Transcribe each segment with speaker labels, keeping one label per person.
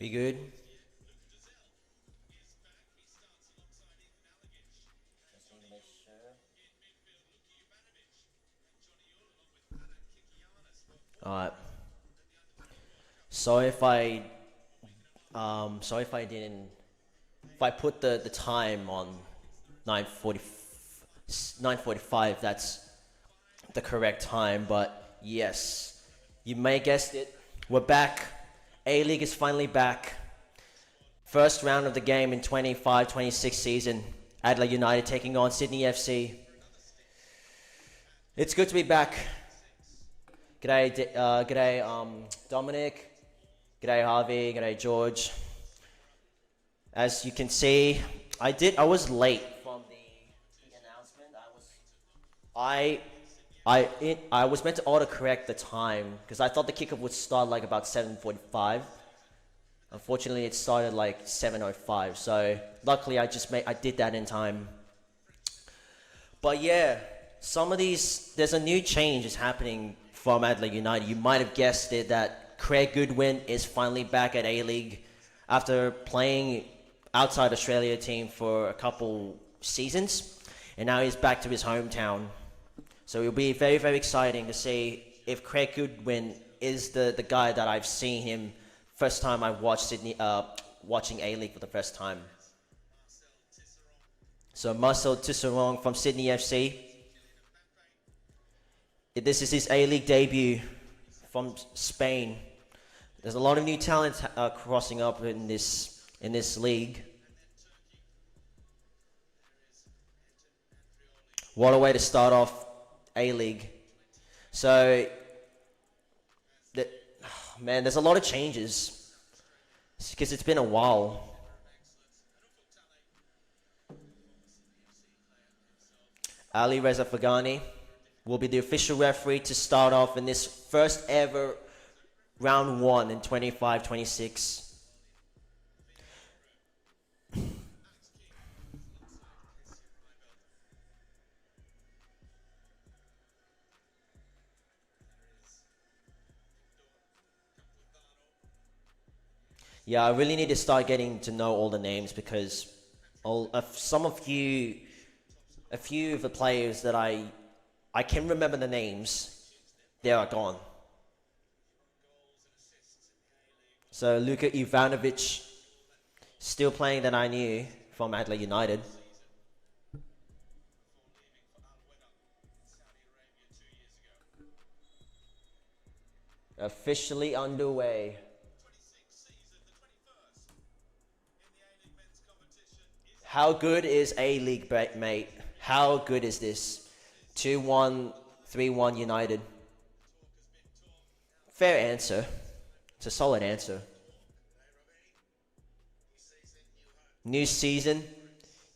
Speaker 1: We good?
Speaker 2: Just need to make sure.
Speaker 1: Alright. So if I if I didn't, if I put the time on 9:40, 9:45, that's the correct time. But yes, you may guessed it. We're back. A-League is finally back. First round of the game in 25-26 season. Adelaide United taking on Sydney FC. It's good to be back. G'day, Dominic. G'day, Harvey. G'day, George. As you can see, I was late from the announcement. I was meant to autocorrect the time because I thought the kickoff would start like about 7:45. Unfortunately, it started like 7:05. So luckily, I did that in time. But yeah, there's a new change is happening from Adelaide United. You might have guessed it that Craig Goodwin is finally back at A-League after playing outside Australia team for a couple seasons, and now he's back to his hometown. So it'll be very, very exciting to see if Craig Goodwin is the guy that I've seen him first time I watched watching A-League for the first time. So Marcel Tisserand from Sydney FC. This is his A-League debut from Spain. There's a lot of new talent crossing up in this league. What a way to start off A-League. So, man, there's a lot of changes because it's been a while. Ali Reza Fagani will be the official referee to start off in this first ever round 1 in 25-26. Yeah, I really need to start getting to know all the names because a few of the players that I can remember the names, they are gone. So Luka Ivanovic, still playing that I knew from Adelaide United. Officially underway. How good is A-League, mate? How good is this? 2-1, 3-1 United. Fair answer. It's a solid answer. New season,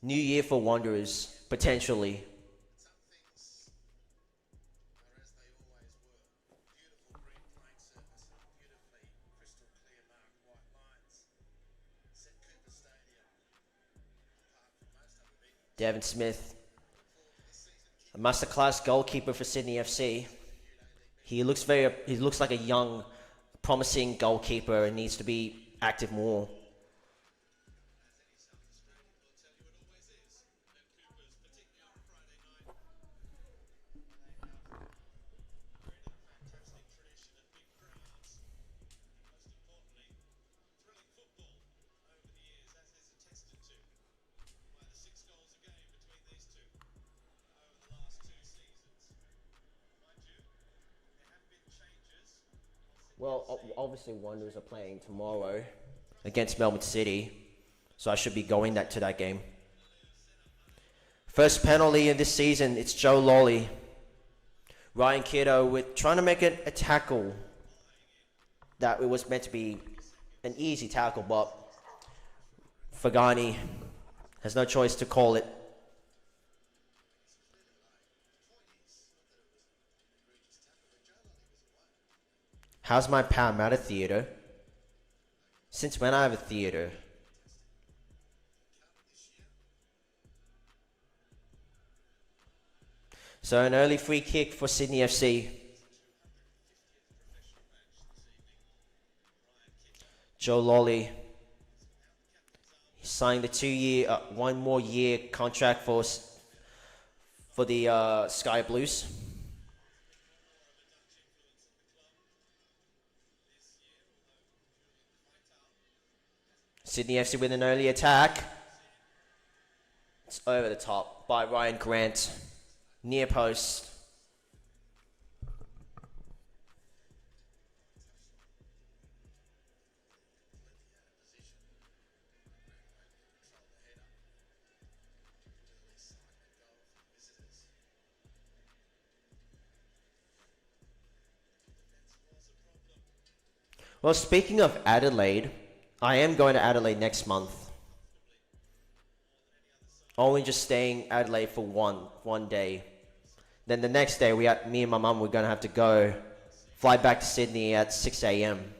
Speaker 1: new year for Wanderers, potentially. Devin Smith, a masterclass goalkeeper for Sydney FC. He looks like a young, promising goalkeeper and needs to be active more. Well, obviously Wanderers are playing tomorrow against Melbourne City, so I should be going to that game. First penalty in this season, it's Joe Lolly. Ryan Kiddo trying to make it a tackle that it was meant to be an easy tackle, but Fagani has no choice to call it. How's my Parramatta theatre? Since when I have a theatre? So an early free kick for Sydney FC. Joe Lawley. He signed the 2-year, 1 more year contract for the Sky Blues. Sydney FC with an early attack. It's over the top by Ryan Grant. Near post. Well, speaking of Adelaide, I am going to Adelaide next month. Only just staying Adelaide for one day. Then the next day, me and my mum, we're going to have to go fly back to Sydney at 6 a.m.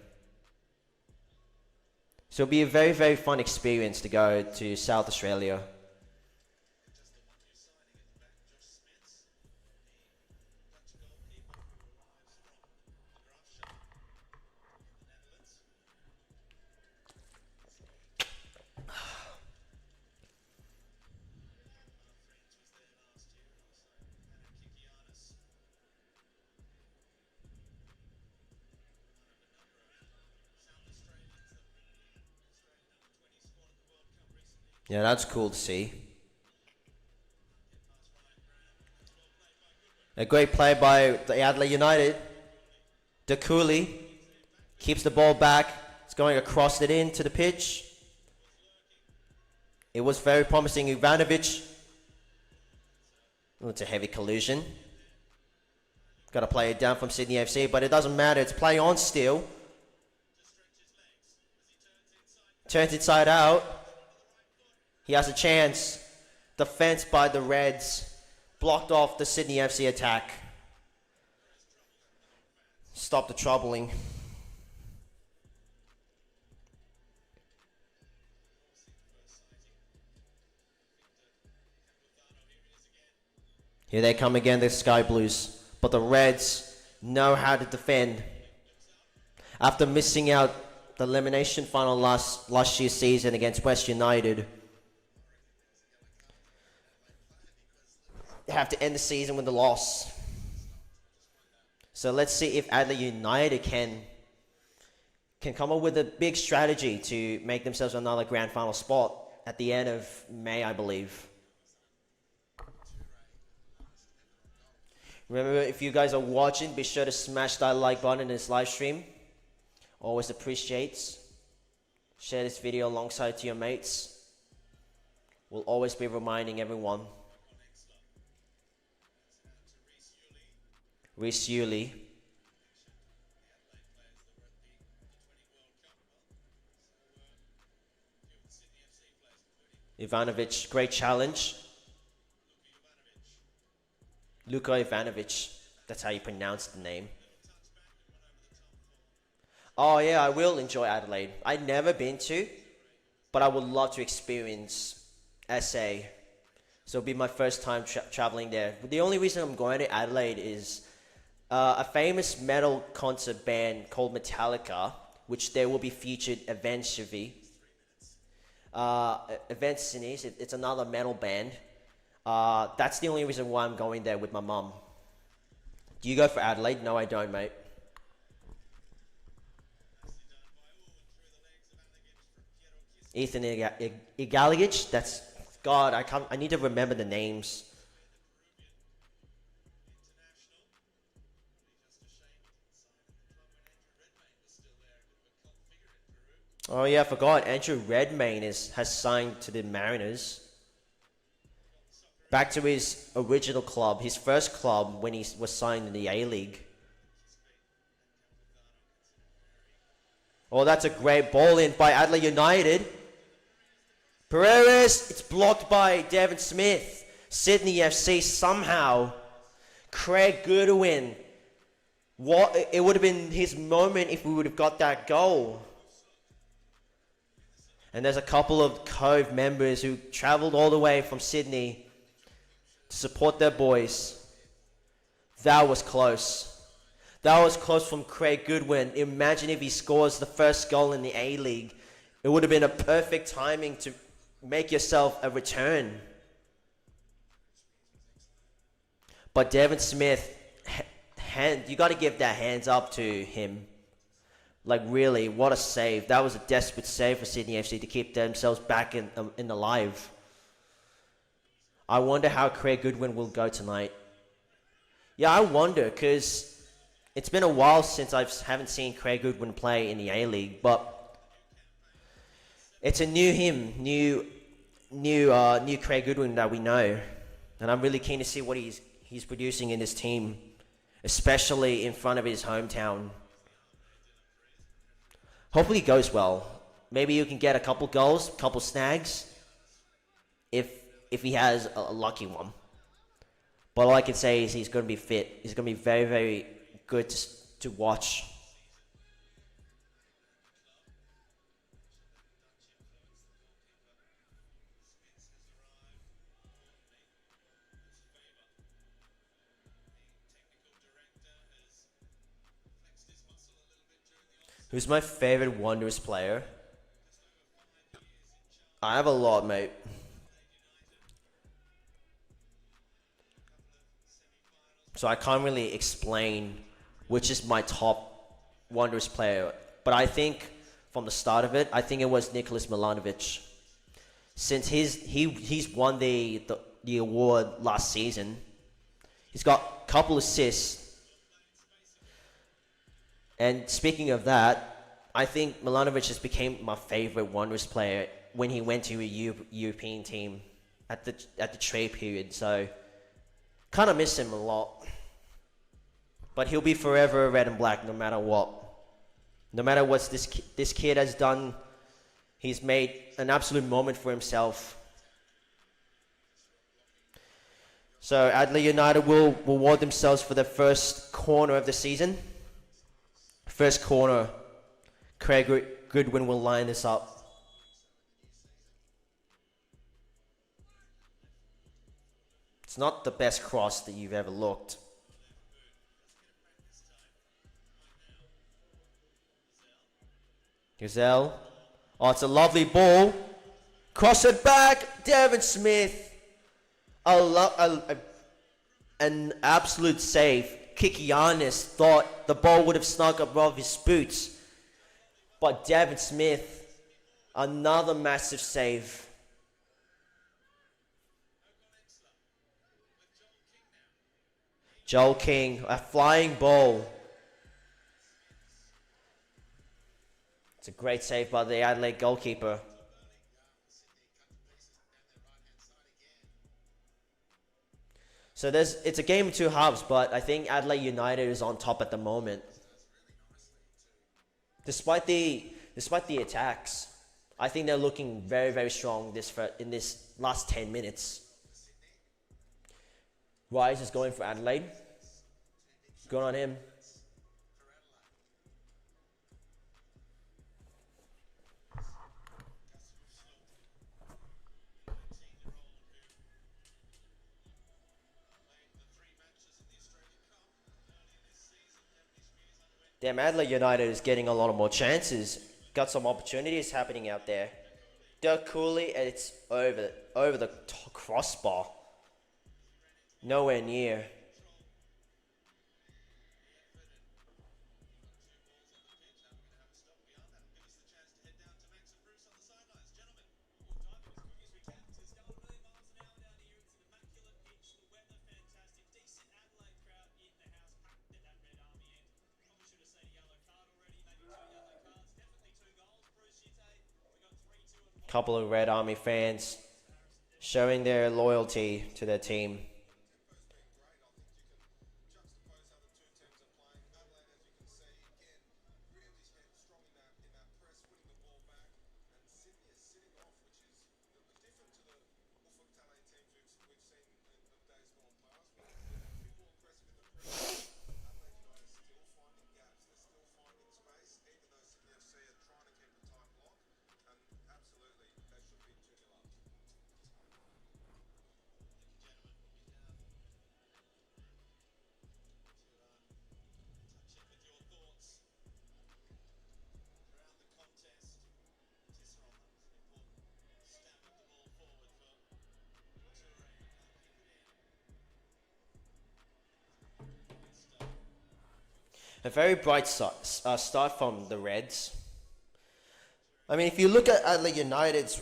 Speaker 1: So it'll be a very, very fun experience to go to South Australia. Yeah, that's cool to see. A great play by the Adelaide United. De Cooley keeps the ball back. It's going across it into the pitch. It was very promising. Ivanovic. Oh, it's a heavy collision. Got to play it down from Sydney FC, but it doesn't matter. It's play on still. Turns inside out. He has a chance. Defense by the Reds. Blocked off the Sydney FC attack. Stop the troubling. Here they come again, the Sky Blues. But the Reds know how to defend. After missing out the elimination final last year's season against West United, they have to end the season with a loss. So let's see if Adelaide United can come up with a big strategy to make themselves another grand final spot at the end of May, I believe. Remember, if you guys are watching, be sure to smash that like button in this live stream. Always appreciates. Share this video alongside to your mates. We'll always be reminding everyone. Reece Yuli. Ivanovic, great challenge. Luka Ivanovic, that's how you pronounce the name. Oh yeah, I will enjoy Adelaide. I've never been to, but I would love to experience SA. So it'll be my first time traveling there. The only reason I'm going to Adelaide is a famous metal concert band called Metallica, which they will be featured eventually. It's another metal band. That's the only reason why I'm going there with my mum. Do you go for Adelaide? No, I don't, mate. Ethan Aleague. That's God. I need to remember the names. Oh yeah, I forgot. Andrew Redmayne has signed to the Mariners. Back to his original club, his first club when he was signed in the A-League. Oh, that's a great ball in by Adelaide United. Perez, it's blocked by Devon Smith. Sydney FC somehow. Craig Goodwin. It would have been his moment if we would have got that goal. And there's a couple of Cove members who travelled all the way from Sydney to support their boys. That was close. That was close from Craig Goodwin. Imagine if he scores the first goal in the A-League. It would have been a perfect timing to make yourself a return. But Devin Smith, you got to give that hands up to him. Like, really, what a save. That was a desperate save for Sydney FC to keep themselves back in the live. I wonder how Craig Goodwin will go tonight. Yeah, I wonder, because it's been a while since I haven't seen Craig Goodwin play in the A-League, but it's a new him, new Craig Goodwin that we know. And I'm really keen to see what he's producing in this team, especially in front of his hometown. Hopefully it goes well. Maybe you can get a couple goals, couple snags, if he has a lucky one. But all I can say is he's going to be fit. He's going to be very, very good to watch. Who's my favorite Wanderers player? I have a lot, mate. So I can't really explain which is my top Wanderers player. But I think from the start of it, I think it was Nicholas Milanovic. Since he's won the award last season, he's got a couple assists. And speaking of that, I think Milanovic has become my favorite Wanderers player when he went to a European team at the trade period. So kind of miss him a lot. But he'll be forever red and black no matter what. No matter what this kid has done, he's made an absolute moment for himself. So Adelaide United will reward themselves for their first corner of the season. First corner, Craig Goodwin will line this up. It's not the best cross that you've ever looked. Gazelle. Oh, it's a lovely ball. Cross it back. Devin Smith. An absolute save. Kikianis thought the ball would have snuck above his boots. But Devin Smith, another massive save. Joel King, a flying ball. It's a great save by the Adelaide goalkeeper. So it's a game of two halves, but I think Adelaide United is on top at the moment. Despite the attacks, I think they're looking very, very strong in this last 10 minutes. Rise is going for Adelaide. Good on him. Damn, Adelaide United is getting a lot of more chances. Got some opportunities happening out there. Dirk Cooley, and it's over the crossbar. Nowhere near. Couple of Red Army fans showing their loyalty to their team. A very bright start from the Reds. I mean, if you look at Adelaide United's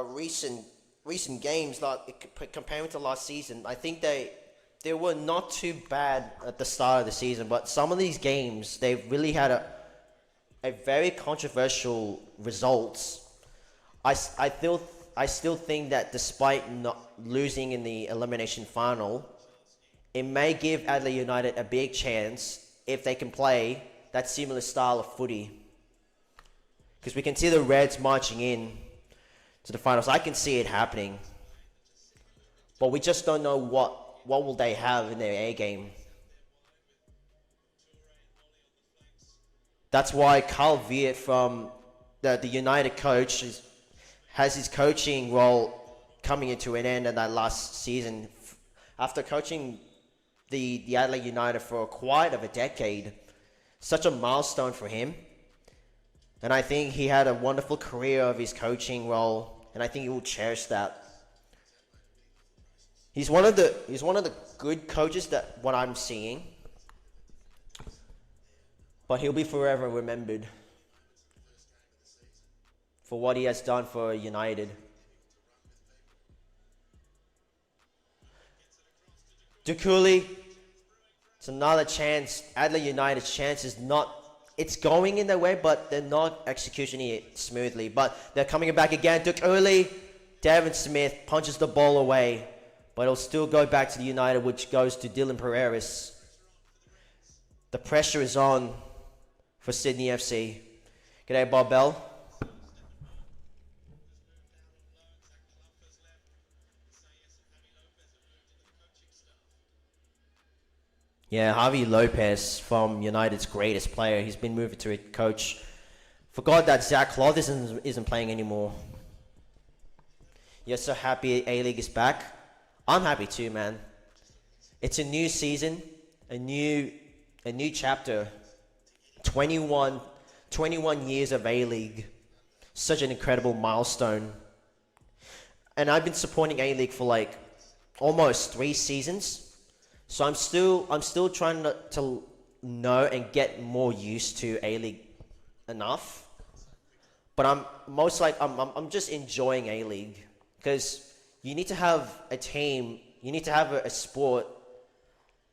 Speaker 1: recent games, like comparing to last season, I think they were not too bad at the start of the season. But some of these games, they've really had a very controversial results. I still think that despite not losing in the elimination final, it may give Adelaide United a big chance if they can play that similar style of footy. Because we can see the Reds marching in to the finals. I can see it happening. But we just don't know what will they have in their A game. That's why Carl Viet from the United coach has his coaching role coming into an end in that last season. After coaching the Adelaide United for quite of a decade, such a milestone for him. And I think he had a wonderful career of his coaching role, and I think he will cherish that. He's one of the good coaches that what I'm seeing. But he'll be forever remembered for what he has done for United. Dukuli, it's another chance. Adelaide United's chance is not, it's going in their way, but they're not executing it smoothly. But they're coming back again. Dukuli, Devin Smith punches the ball away, but it'll still go back to the United, which goes to Dylan Pereiras. The pressure is on for Sydney FC. G'day, Bob Bell. Yeah, Javi Lopez from United's greatest player. He's been moved to a coach. Forgot that Zach Cloth isn't playing anymore. You're so happy A-League is back. I'm happy too, man. It's a new season, a new chapter. 21 years of A-League. Such an incredible milestone. And I've been supporting A-League for like almost 3 seasons. So I'm still trying to know and get more used to A-League enough. But I'm just enjoying A-League because you need to have a team, you need to have a sport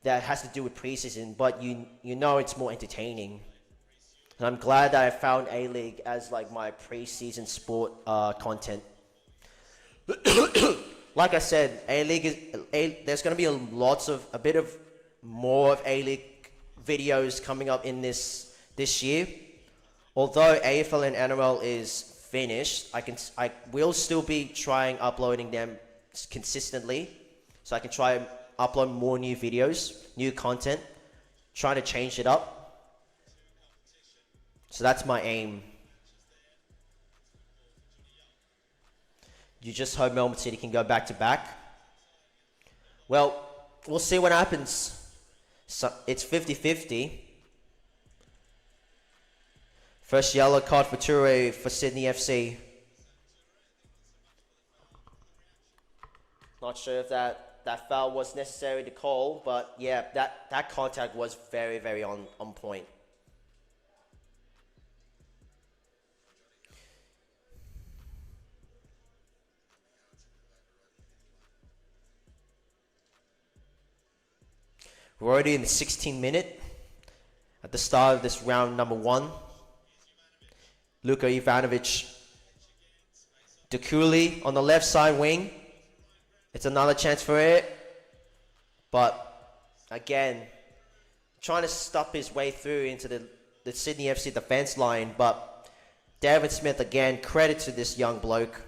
Speaker 1: that has to do with preseason, but you know it's more entertaining. And I'm glad that I found A-League as like my preseason sport content. Like I said, there's going to be a bit of more of A-League videos coming up in this year. Although AFL and NRL is finished, I will still be trying uploading them consistently, so I can try and upload more new videos, new content, trying to change it up. So that's my aim. You just hope Melbourne City can go back to back. Well, we'll see what happens. So it's 50-50. First yellow card for Toure for Sydney FC. Not sure if that foul was necessary to call, but yeah, that contact was very, very on point. We're already in the 16th minute at the start of this round number 1. Luka Ivanovic. Dukuli on the left side wing. It's another chance for it. But again, trying to stop his way through into the Sydney FC defense line. But David Smith again, credit to this young bloke.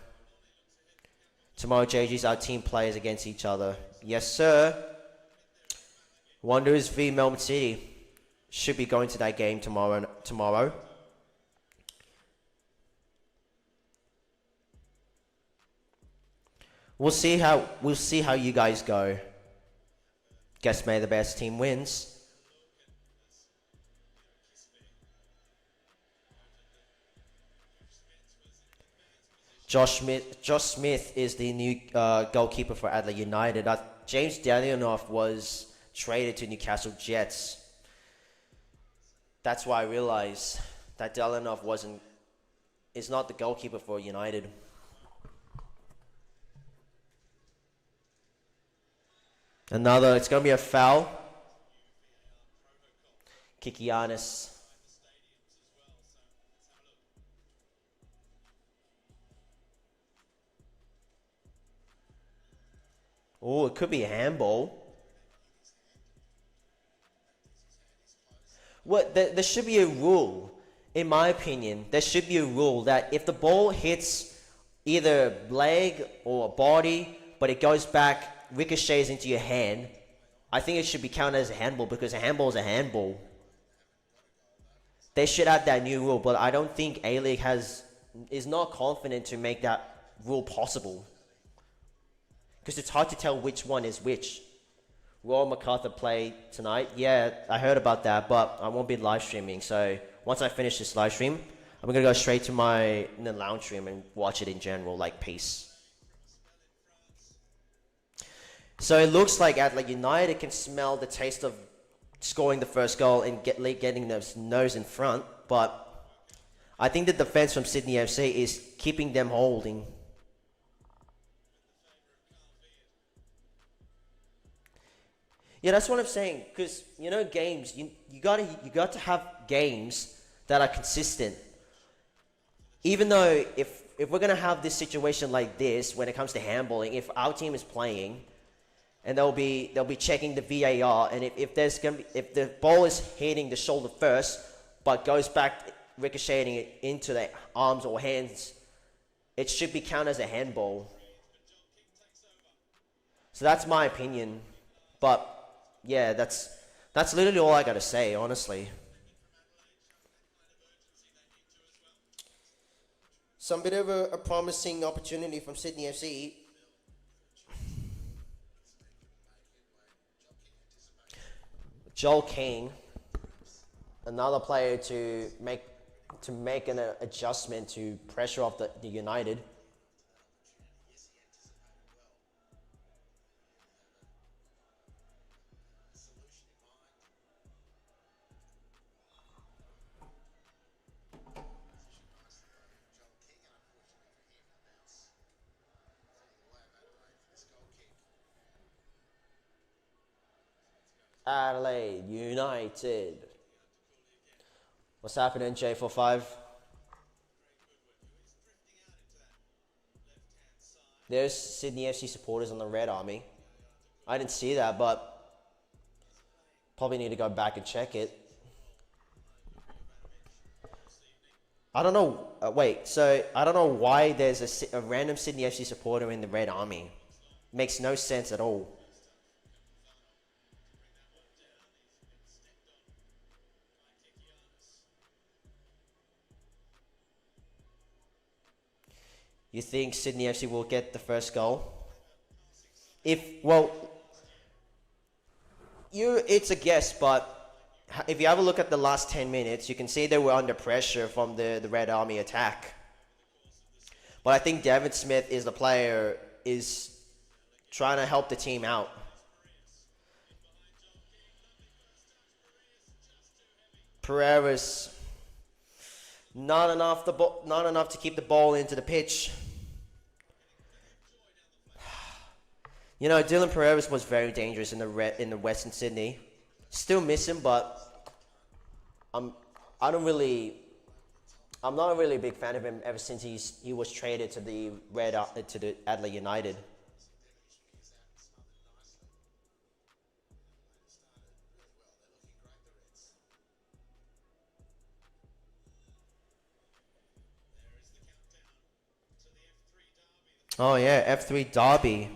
Speaker 1: Tomorrow JG's our team players against each other. Yes, sir. Wanderers v Melbourne City. Should be going to that game tomorrow. We'll see how you guys go. Guess may the best team wins. Josh Smith is the new goalkeeper for Adelaide United. James Danielnoff was traded to Newcastle Jets. That's why I realized that Delanov is not the goalkeeper for United. It's going to be a foul. Kikianis. Oh, it could be a handball. There should be a rule, in my opinion. There should be a rule that if the ball hits either leg or body, but it goes back, ricochets into your hand, I think it should be counted as a handball because a handball is a handball. They should add that new rule, but I don't think Aleague is not confident to make that rule possible. Because it's hard to tell which one is which. Royal MacArthur play tonight. Yeah, I heard about that, but I won't be live streaming. So once I finish this live stream, I'm gonna go straight to the lounge room and watch it in general, like peace. So it looks like Adelaide United can smell the taste of scoring the first goal and getting their nose in front, but I think the defense from Sydney FC is keeping them holding. Yeah, that's what I'm saying. Because games, you got to have games that are consistent. Even though if we're gonna have this situation like this when it comes to handballing, if our team is playing, and they'll be checking the VAR, and if the ball is hitting the shoulder first, but goes back ricocheting it into the arms or hands, it should be counted as a handball. So that's my opinion, but. Yeah, that's literally all I gotta say, honestly. Some bit of a promising opportunity from Sydney FC. Joel King, another player to make an adjustment to pressure off the United. Adelaide United. What's happening, J45? There's Sydney FC supporters on the Red Army. I didn't see that, but probably need to go back and check it. I don't know. So I don't know why there's a random Sydney FC supporter in the Red Army. Makes no sense at all. You think Sydney FC will get the first goal? It's a guess, but if you have a look at the last 10 minutes, you can see they were under pressure from the Red Army attack. But I think Devin Smith is the player, is trying to help the team out. Pereira's not enough to keep the ball into the pitch. Dylan Pereira was very dangerous in the Western Sydney. Still miss him, but I'm not a really big fan of him ever since he was traded to the Adelaide United. Oh yeah, F3 Derby.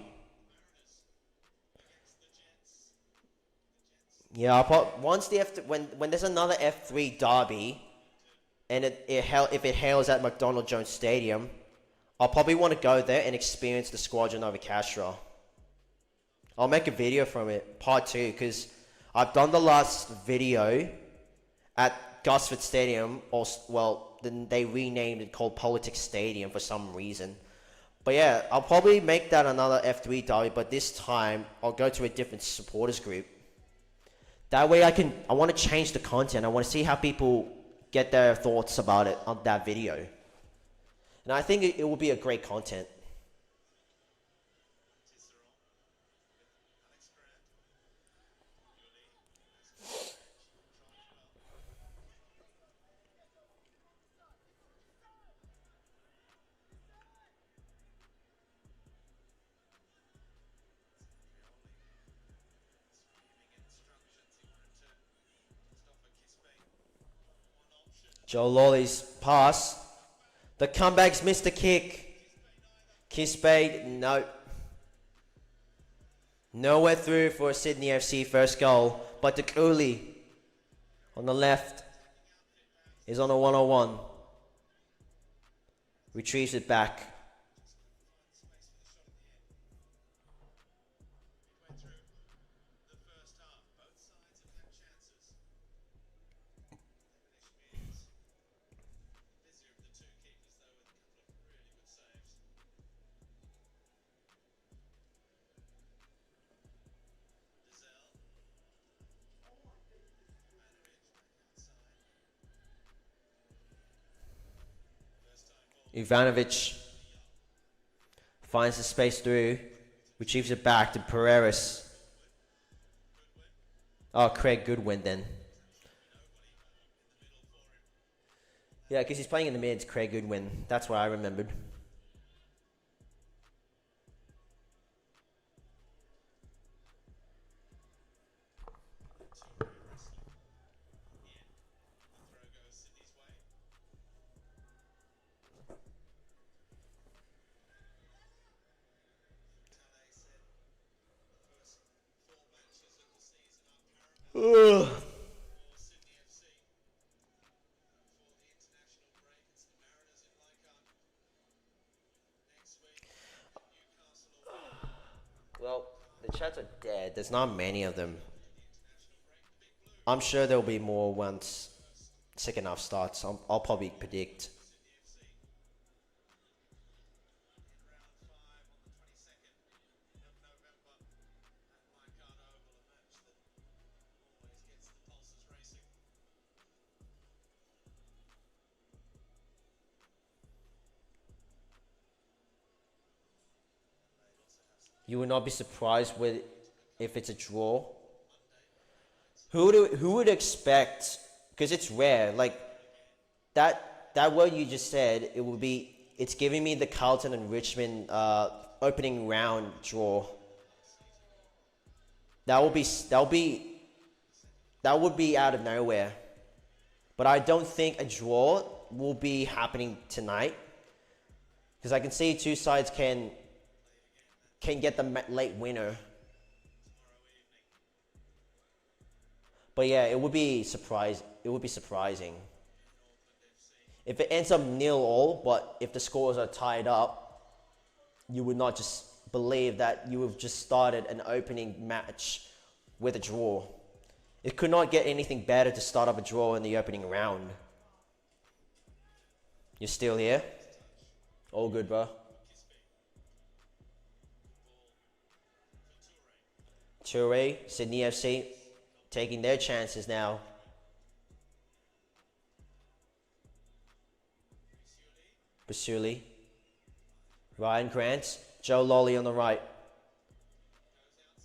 Speaker 1: Yeah, once when there's another F3 Derby, and if it hails at McDonald Jones Stadium, I'll probably want to go there and experience the Squadron over Castro. I'll make a video from it, part 2, because I've done the last video at Gosford Stadium, then they renamed it called Politics Stadium for some reason. But yeah, I'll probably make that another F3 derby, but this time I'll go to a different supporters group. That way I want to change the content. I want to see how people get their thoughts about it on that video. And I think it will be a great content. Joe Lawley's pass. The comeback's missed the kick. Kisbay, no. Nowhere through for Sydney FC first goal. But the Cooley on the left is on a 1-on-1. Retrieves it back. Ivanovic finds the space through, retrieves it back to Pereira. Oh, Craig Goodwin then. Yeah, because he's playing in the mids, Craig Goodwin. That's what I remembered. Ugh. Well, the chats are dead. There's not many of them. I'm sure there'll be more once second half starts. I'll probably predict. You would not be surprised with if it's a draw. Who would expect? Because it's rare. Like that word you just said, it would be. It's giving me the Carlton and Richmond opening round draw. That would be out of nowhere. But I don't think a draw will be happening tonight, because I can see two sides can get the late winner. But yeah, it would be surprising if it ends up 0-0. But if the scores are tied up, you would not just believe that you have just started an opening match with a draw. It could not get anything better to start up a draw in the opening round. You're still here? All good, bro. Toure, Sydney FC, taking their chances now. Basuli, Ryan Grant, Joe Lawley on the right.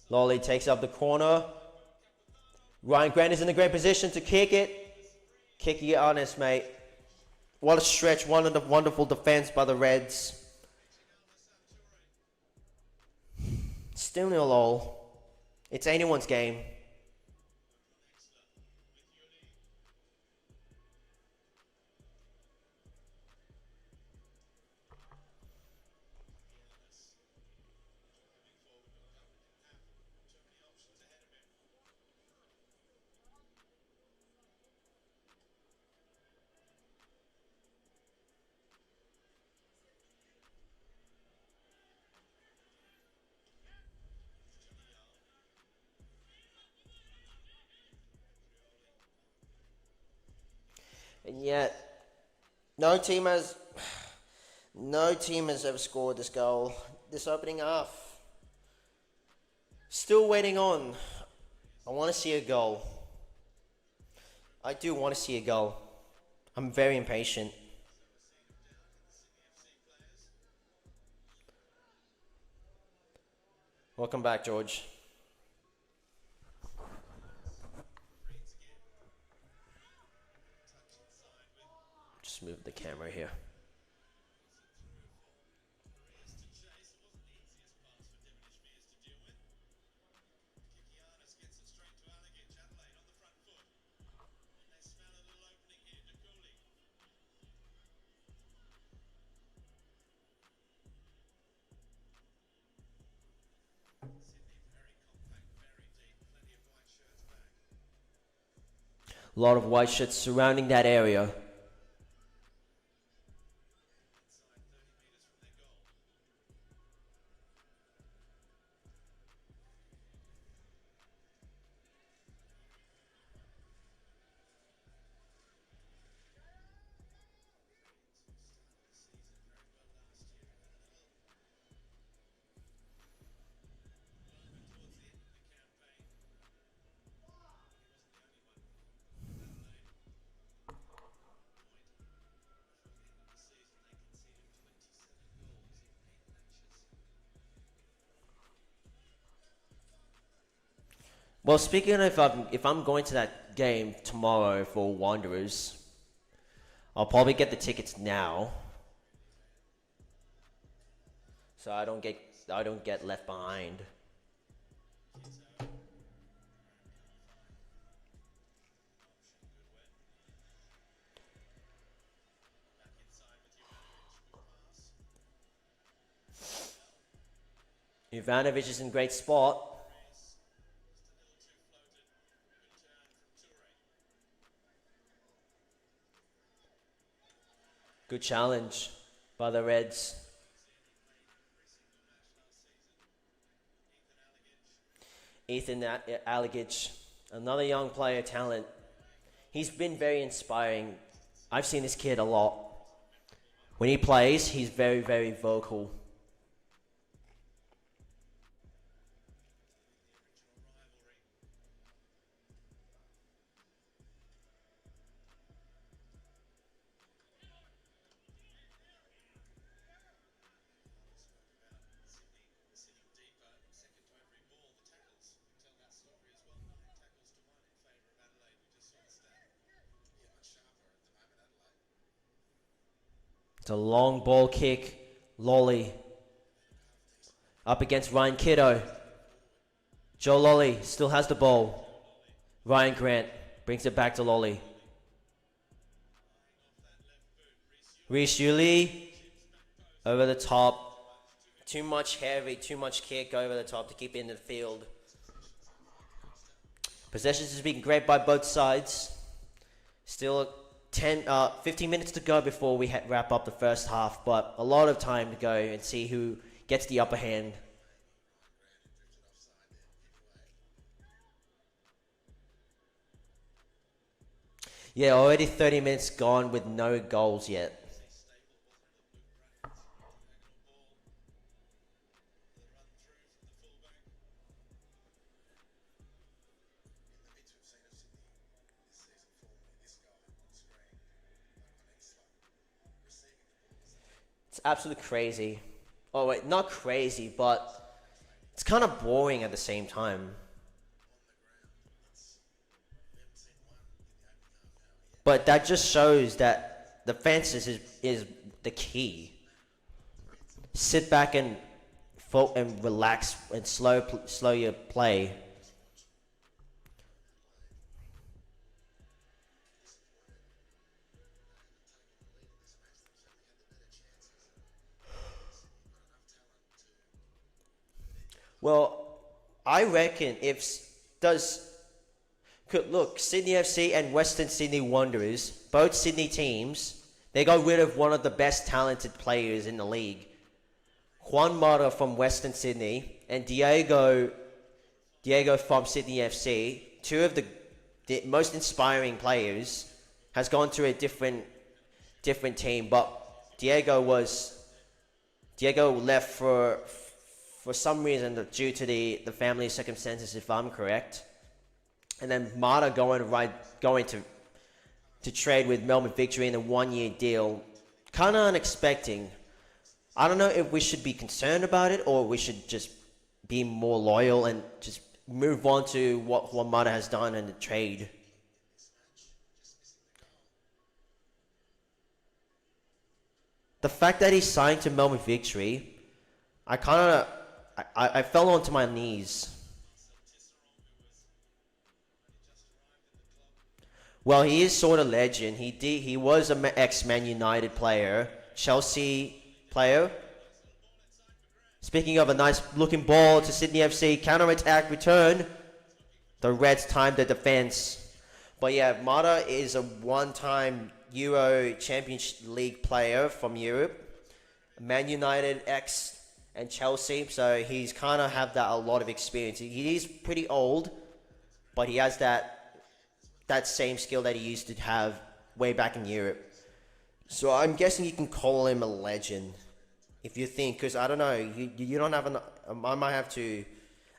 Speaker 1: Lawley takes up the corner. Ryan Grant is in a great position to kick it. Kicking it honest, mate. What a stretch, wonderful defense by the Reds. Still 0-0. It's anyone's game. And yet, no team has ever scored this goal this opening half. Still waiting on. I want to see a goal. I do want to see a goal. I'm very impatient. Welcome back, George. Just move the camera here. A lot of white shirts surrounding that area. Well, speaking of if I'm going to that game tomorrow for Wanderers, I'll probably get the tickets now, so I don't get left behind. Ivanovic is in great spot. Good challenge by the Reds. Aleague, another young player talent. He's been very inspiring. I've seen this kid a lot. When he plays, he's very, very vocal. It's a long ball kick. Lolly. Up against Ryan Kiddo. Joe Lolly still has the ball. Ryan Grant brings it back to Lolly. Reece Yuli over the top. Too much heavy, too much kick over the top to keep it in the field. Possessions has been great by both sides. Still 15 minutes to go before we wrap up the first half, but a lot of time to go and see who gets the upper hand. Yeah, already 30 minutes gone with no goals yet. It's absolutely crazy. Oh wait, not crazy, but it's kind of boring at the same time. But that just shows that the fences is the key. Sit back and relax and slow your play. Well, I reckon look, Sydney FC and Western Sydney Wanderers, both Sydney teams, they got rid of one of the best talented players in the league. Juan Mata from Western Sydney and Diego from Sydney FC, two of the most inspiring players, has gone to a different team, but Diego left for some reason due to the family circumstances, if I'm correct. And then Mata going to to trade with Melbourne Victory in a 1-year deal. Kind of unexpected. I don't know if we should be concerned about it or we should just be more loyal and just move on to what Juan Mata has done in the trade. The fact that he signed to Melbourne Victory, I fell onto my knees. Well, he is sort of legend. He was an ex-Man United player, Chelsea player. Speaking of a nice looking ball to Sydney FC, counter-attack return. The Reds timed the defense. But yeah, Mata is a one-time Euro Champions League player from Europe. Man United, ex and Chelsea, so he's kind of have that a lot of experience. He is pretty old, but he has that same skill that he used to have way back in Europe. So I'm guessing you can call him a legend. If you think, because I don't know, you don't have enough. I might have to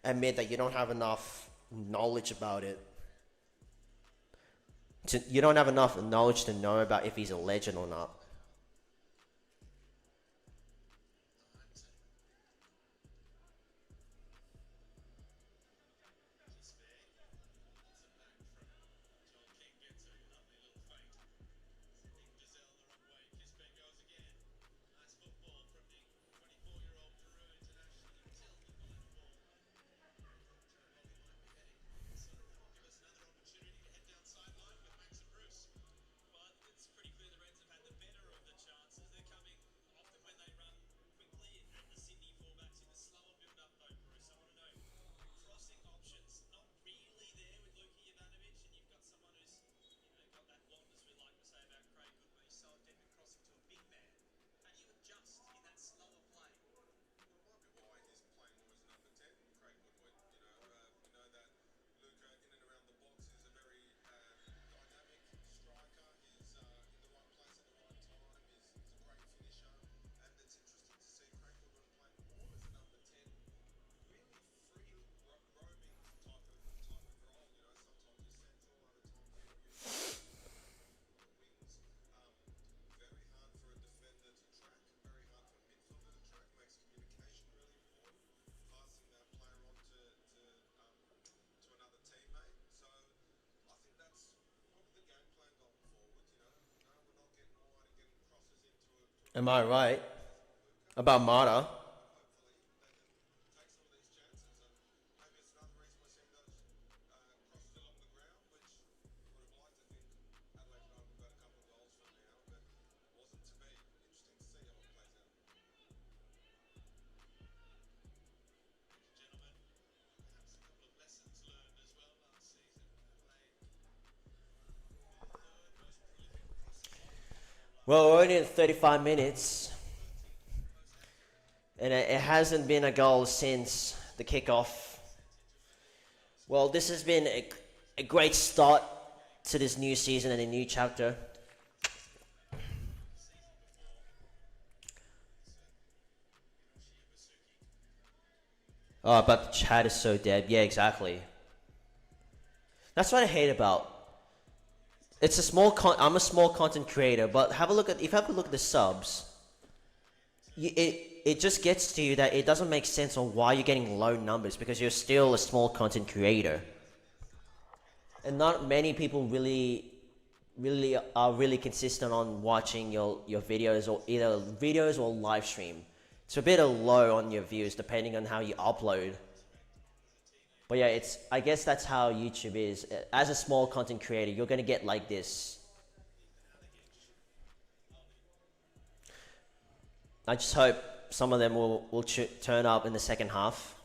Speaker 1: admit that you don't have enough knowledge about it. You don't have enough knowledge to know about if he's a legend or not. Am I right about Mata? Well, we're only at 35 minutes, and it hasn't been a goal since the kickoff. Well, this has been a great start to this new season and a new chapter. Oh, but the chat is so dead. Yeah, exactly. That's what I hate about. It's a I'm a small content creator, but have a look at if you have a look at the subs. It just gets to you that it doesn't make sense on why you're getting low numbers because you're still a small content creator, and not many people really are really consistent on watching your videos or either videos or live stream. It's a bit low on your views depending on how you upload. But yeah, I guess that's how YouTube is. As a small content creator, you're gonna get like this. I just hope some of them will turn up in the second half.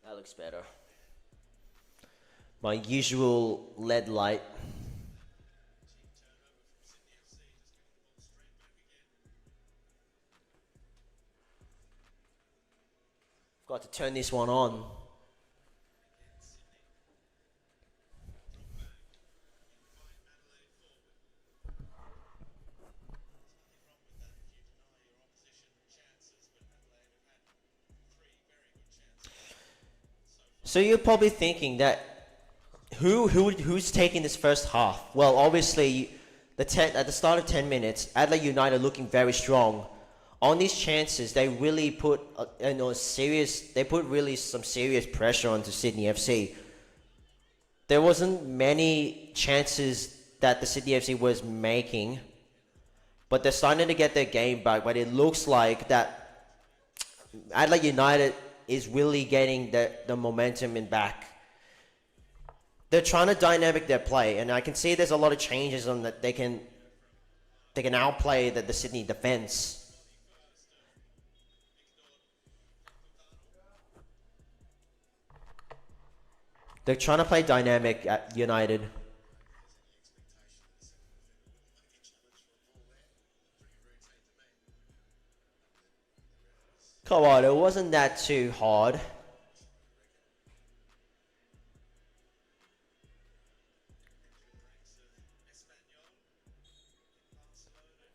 Speaker 1: That looks better. My usual LED light. Got to turn this one on. So you're probably thinking that who's taking this first half? Well, obviously, at the start of 10 minutes, Adelaide United looking very strong. On these chances, they really put really some serious pressure onto Sydney FC. There wasn't many chances that the Sydney FC was making, but they're starting to get their game back. But it looks like that Adelaide United is really getting the momentum in back. They're trying to dynamic their play, and I can see there's a lot of changes on that. They can outplay the Sydney defense. They're trying to play dynamic at United. Come on, it wasn't that too hard.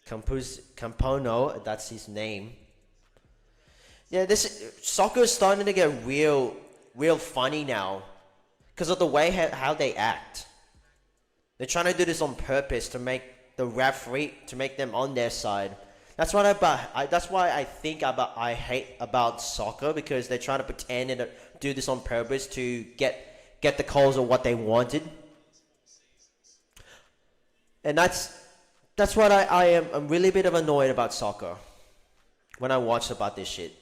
Speaker 1: Campono, that's his name. Yeah, soccer is starting to get real funny now, because of the way how they act. They're trying to do this on purpose to make the referee, to make them on their side. That's what that's why I hate about soccer, because they're trying to pretend and do this on purpose to get the calls of what they wanted. And that's what I'm really a bit of annoyed about soccer when I watch about this shit.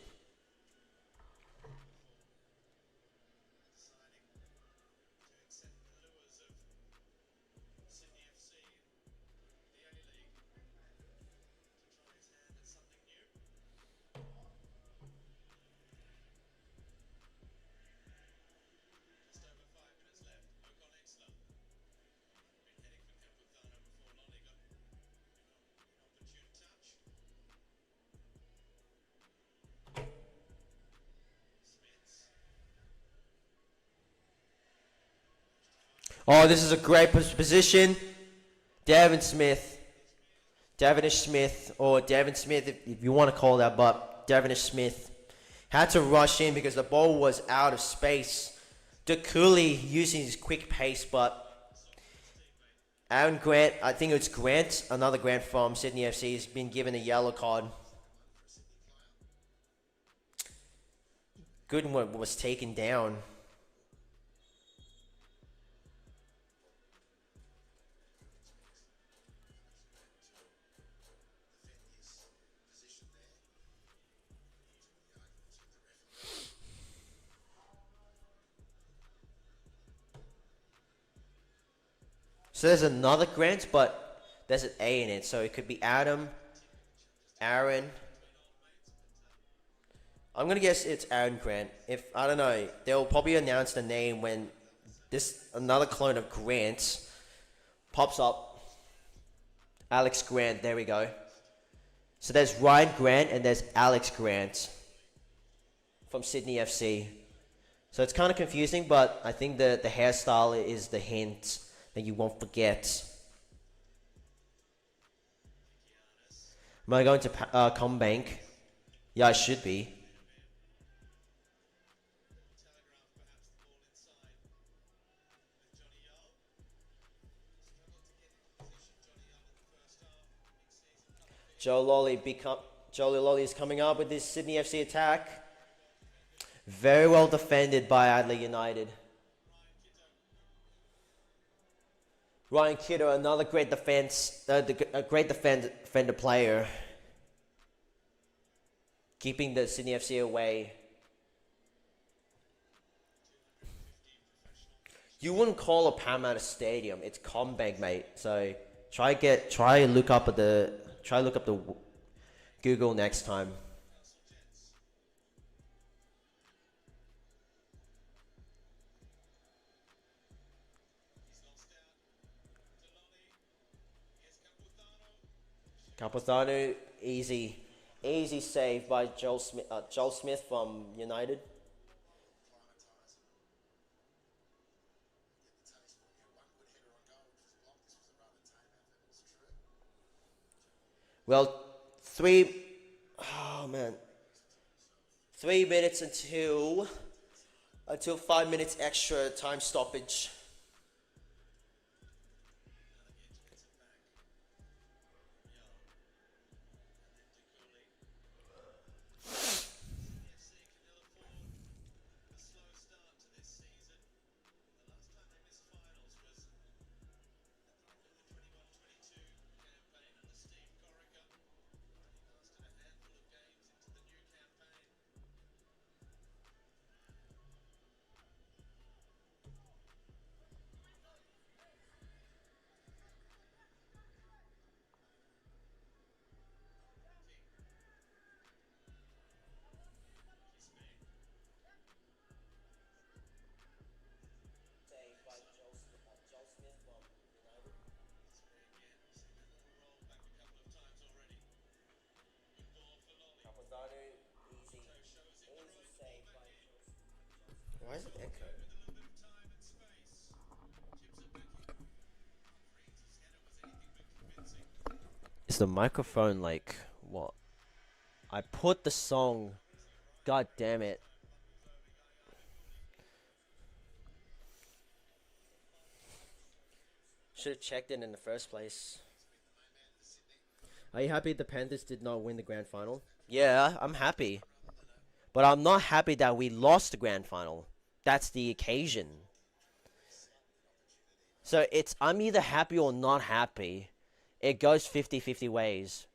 Speaker 1: Oh, this is a great position. Devin Smith, or Devin Smith, if you want to call that, but Devin Smith had to rush in because the ball was out of space. De Cooley using his quick pace, but Aaron Grant, I think it's Grant, another Grant from Sydney FC, has been given a yellow card. Goodwin was taken down. So there's another Grant, but there's an A in it, so it could be Adam, Aaron. I'm gonna guess it's Aaron Grant. If I don't know, they'll probably announce the name when another clone of Grant pops up. Alex Grant, there we go. So there's Ryan Grant and there's Alex Grant from Sydney FC. So it's kind of confusing, but I think the hairstyle is the hint that you won't forget. Am I going to Combank? Yeah, I should be. Joe Lolly is coming up with this Sydney FC attack. Very well defended by Adelaide United. Ryan Kidder, another great defender player, keeping the Sydney FC away. You wouldn't call a Parramatta Stadium; it's Combank, mate. So try look up the Google next time. Capozano, easy save by Joel Smith from United. Well, three. Oh man, 3 minutes until 5 minutes extra time stoppage. Why is it echo? Is the microphone like what? I put the song. God damn it. Should have checked it in the first place. Are you happy the Panthers did not win the grand final? Yeah, I'm happy. But I'm not happy that we lost the grand final. That's the occasion. So I'm either happy or not happy. It goes 50-50 ways.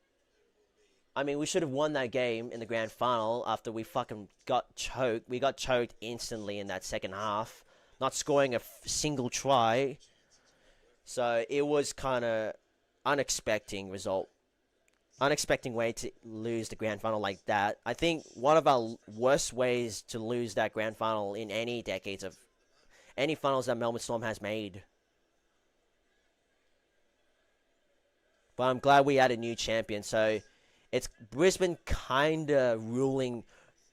Speaker 1: I mean, we should have won that game in the grand final after we fucking got choked. We got choked instantly in that second half, not scoring a single try. So it was kind of unexpected result. Unexpected way to lose the grand final like that. I think one of our worst ways to lose that grand final in any decades of any finals that Melbourne Storm has made. But I'm glad we had a new champion. So it's Brisbane kind of ruling.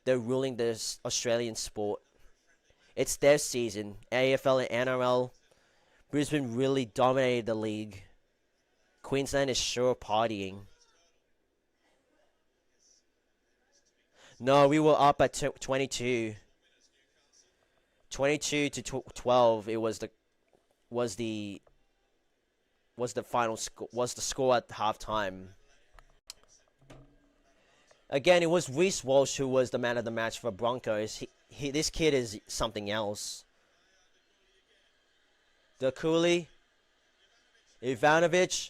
Speaker 1: They're ruling this Australian sport. It's their season. AFL and NRL. Brisbane really dominated the league. Queensland is sure partying. No, we were up at 22. 22 to 12. It was the final score. Was the score at halftime. Again, it was Reece Walsh who was the man of the match for Broncos. This kid is something else. The Cooley, Ivanovic.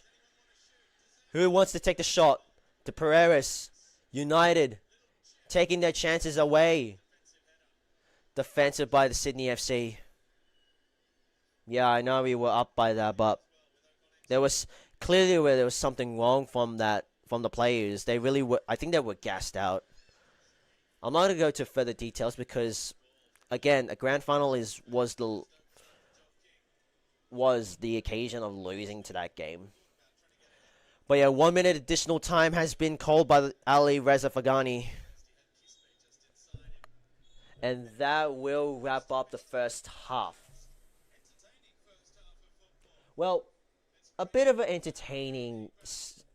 Speaker 1: Who wants to take the shot? To Pereiras. United. Taking their chances away. Defensive by the Sydney FC. Yeah, I know we were up by that, but there was clearly where there was something wrong from the players. They really were. I think they were gassed out. I'm not gonna go to further details because, again, a grand final was the occasion of losing to that game. But yeah, 1 minute additional time has been called by Ali Reza Fagani. And that will wrap up the first half. Well, a bit of an entertaining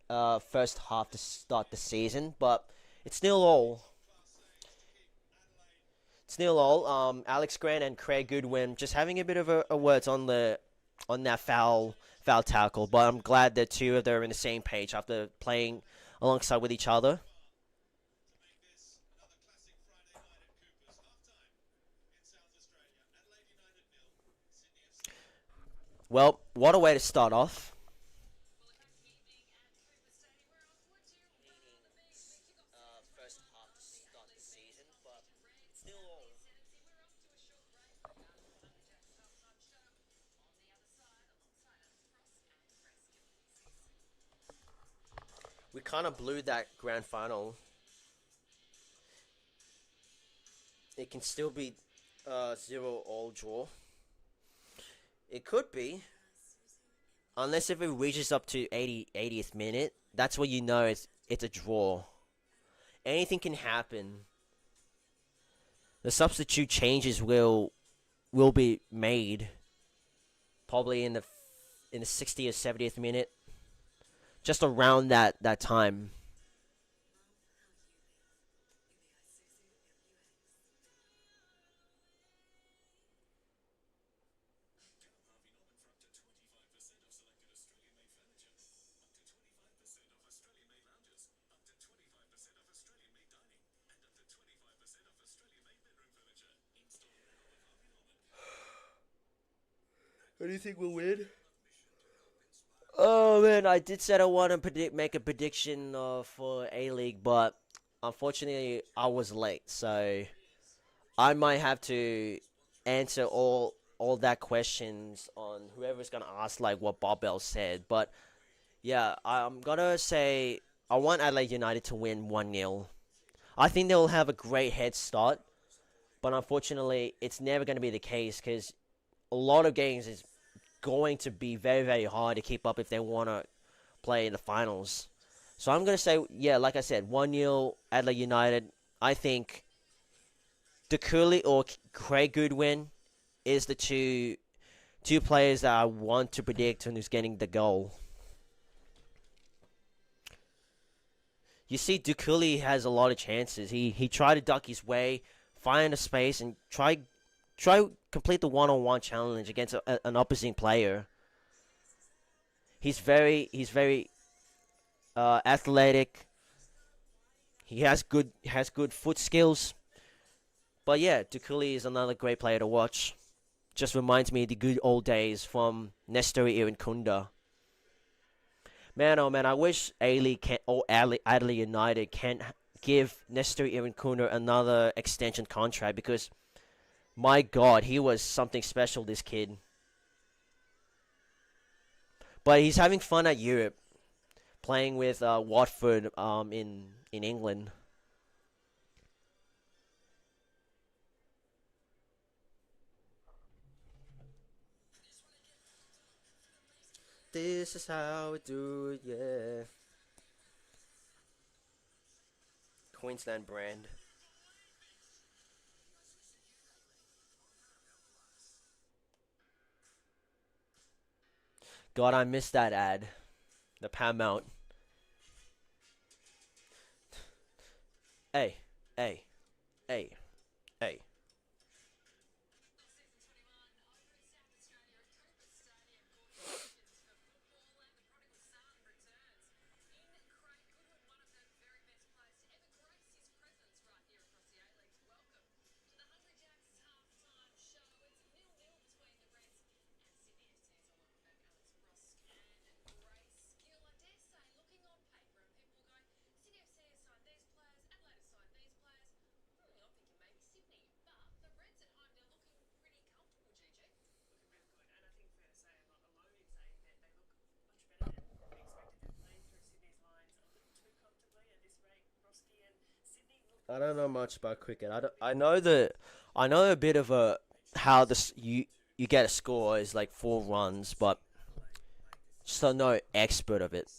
Speaker 1: first half to start the season, but it's nil all. It's nil all. Alex Grant and Craig Goodwin just having a bit of a words on that foul tackle, but I'm glad that two of them are in the same page after playing alongside with each other. Well, what a way to start off. We kind of blew that grand final. It can still be 0-all draw. It could be. Unless if it reaches up to 80th minute. that's what you know it's a draw. Anything can happen. The substitute changes will be made probably in the 60th or 70th minute, just around that time. Who do you think will win? Oh man, I did say I want to make a prediction for Aleague, but unfortunately I was late, so I might have to answer all that questions on whoever's gonna ask like what Bob Bell said. But yeah, I'm gonna say I want Adelaide United to win 1-0. I think they'll have a great head start, but unfortunately it's never gonna be the case because a lot of games is going to be very very hard to keep up if they wanna play in the finals. So I'm gonna say yeah, like I said, 1-0 Adelaide United. I think De Cooley or Craig Goodwin is the two players that I want to predict and who's getting the goal. You see, Dukuli has a lot of chances. He tried to duck his way, find a space, and try complete the one-on-one challenge against an opposing player. He's very athletic. He has good foot skills. But yeah, Dukuli is another great player to watch. Just reminds me of the good old days from Nestori Irankunda. Man, oh man, I wish Adelaide United can give Nestor Irankunda another extension contract because my God, he was something special. This kid, but he's having fun at Europe, playing with Watford in England. This is how we do it, yeah. Queensland brand. God, I missed that ad. The Paramount. Hey, hey, hey, hey. I don't know much about cricket. I know a bit of a how this you get a score is like 4 runs, but just no expert of it.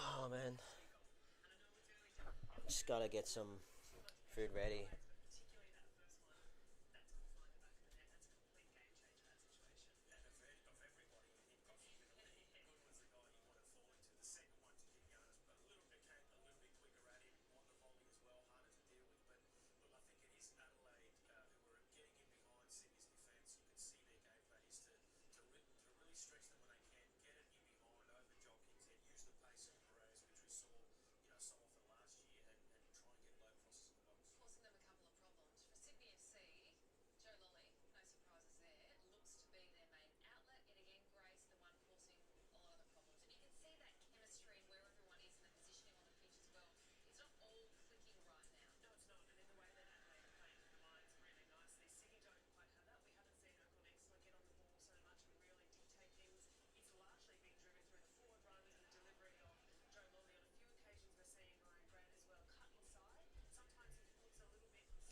Speaker 1: Oh man, just gotta get some food ready.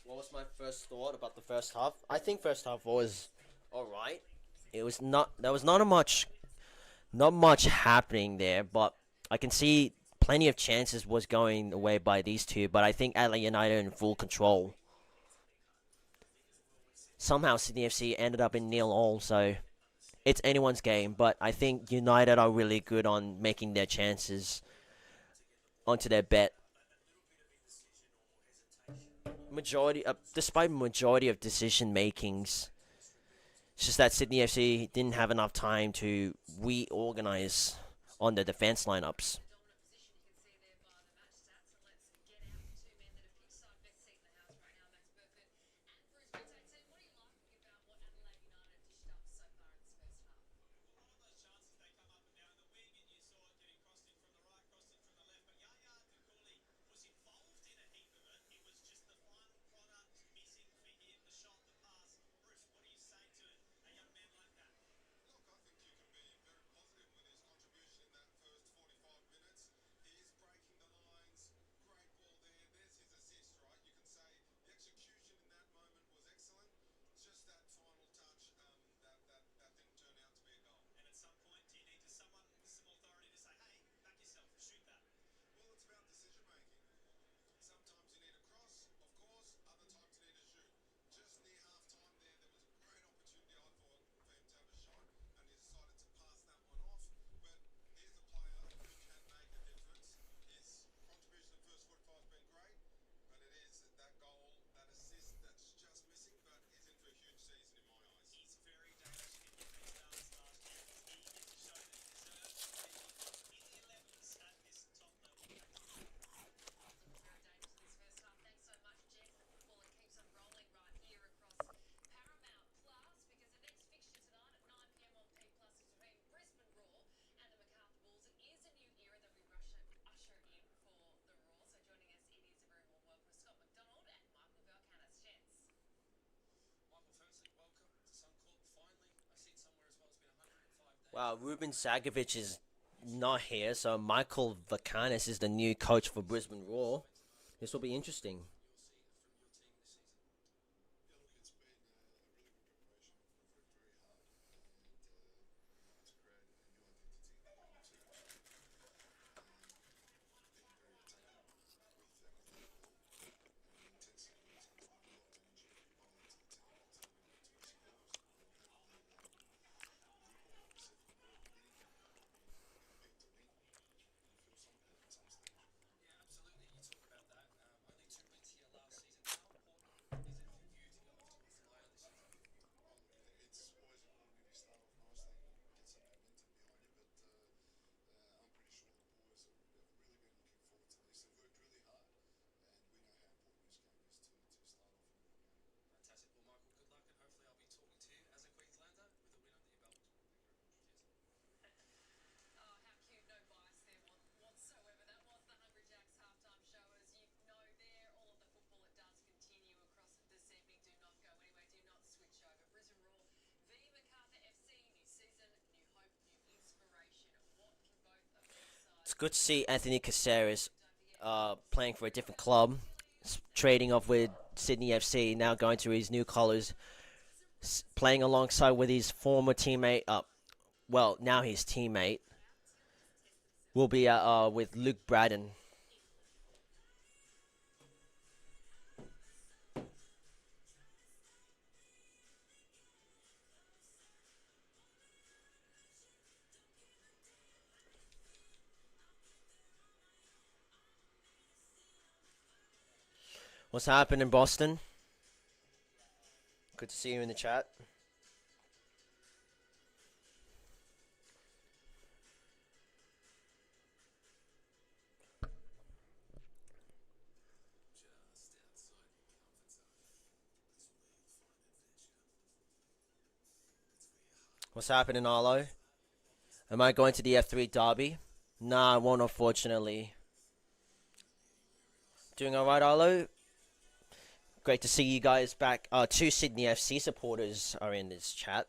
Speaker 1: What was my first thought about the first half? I think first half was alright. It was not. There was not much happening there, but I can see plenty of chances was going away by these two. But I think Adelaide United in full control. Somehow Sydney FC ended up in 0-0, so it's anyone's game. But I think United are really good on making their chances onto their bet. Despite majority of decision makings, it's just that Sydney FC didn't have enough time to reorganize on the defense lineups. Wow, Ruben Zagovic is not here, so Michael Vakanis is the new coach for Brisbane Roar. This will be interesting. It's good to see Anthony Caceres playing for a different club, trading off with Sydney FC, now going to his new colours, playing alongside with his former teammate, well, now his teammate, will be with Luke Braden. What's happening in Boston? Good to see you in the chat. What's happening, Arlo? Am I going to the F3 Derby? Nah, I won't, unfortunately. Doing alright, Arlo? Great to see you guys back. Two Sydney FC supporters are in this chat.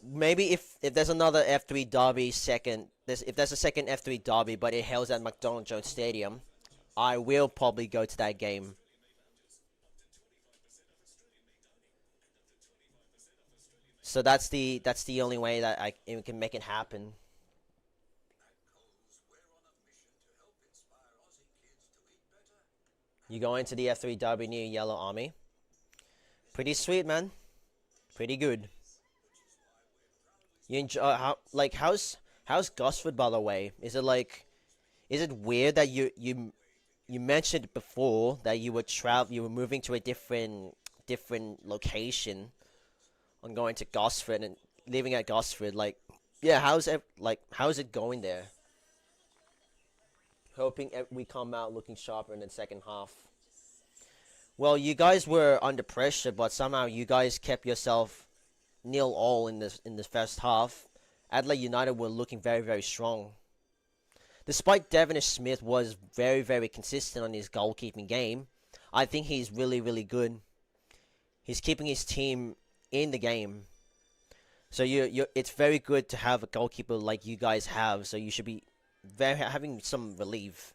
Speaker 1: Maybe if there's another F3 derby if there's a second F3 derby, but it held at McDonald Jones Stadium, I will probably go to that game. So that's the only way that I can make it happen. You go into the F3 derby near Yellow Army. Pretty sweet, man. Pretty good. You enjoy how's Gosford, by the way? Is it weird that you mentioned before that you were moving to a different location on going to Gosford and living at Gosford? Like, yeah, how's it going there? Hoping we come out looking sharper in the second half. Well, you guys were under pressure, but somehow you guys kept yourself 0-0 in this first half. Adelaide United were looking very, very strong. Despite Devonish Smith was very, very consistent on his goalkeeping game, I think he's really, really good. He's keeping his team in the game. So it's very good to have a goalkeeper like you guys have. So you should be having some relief.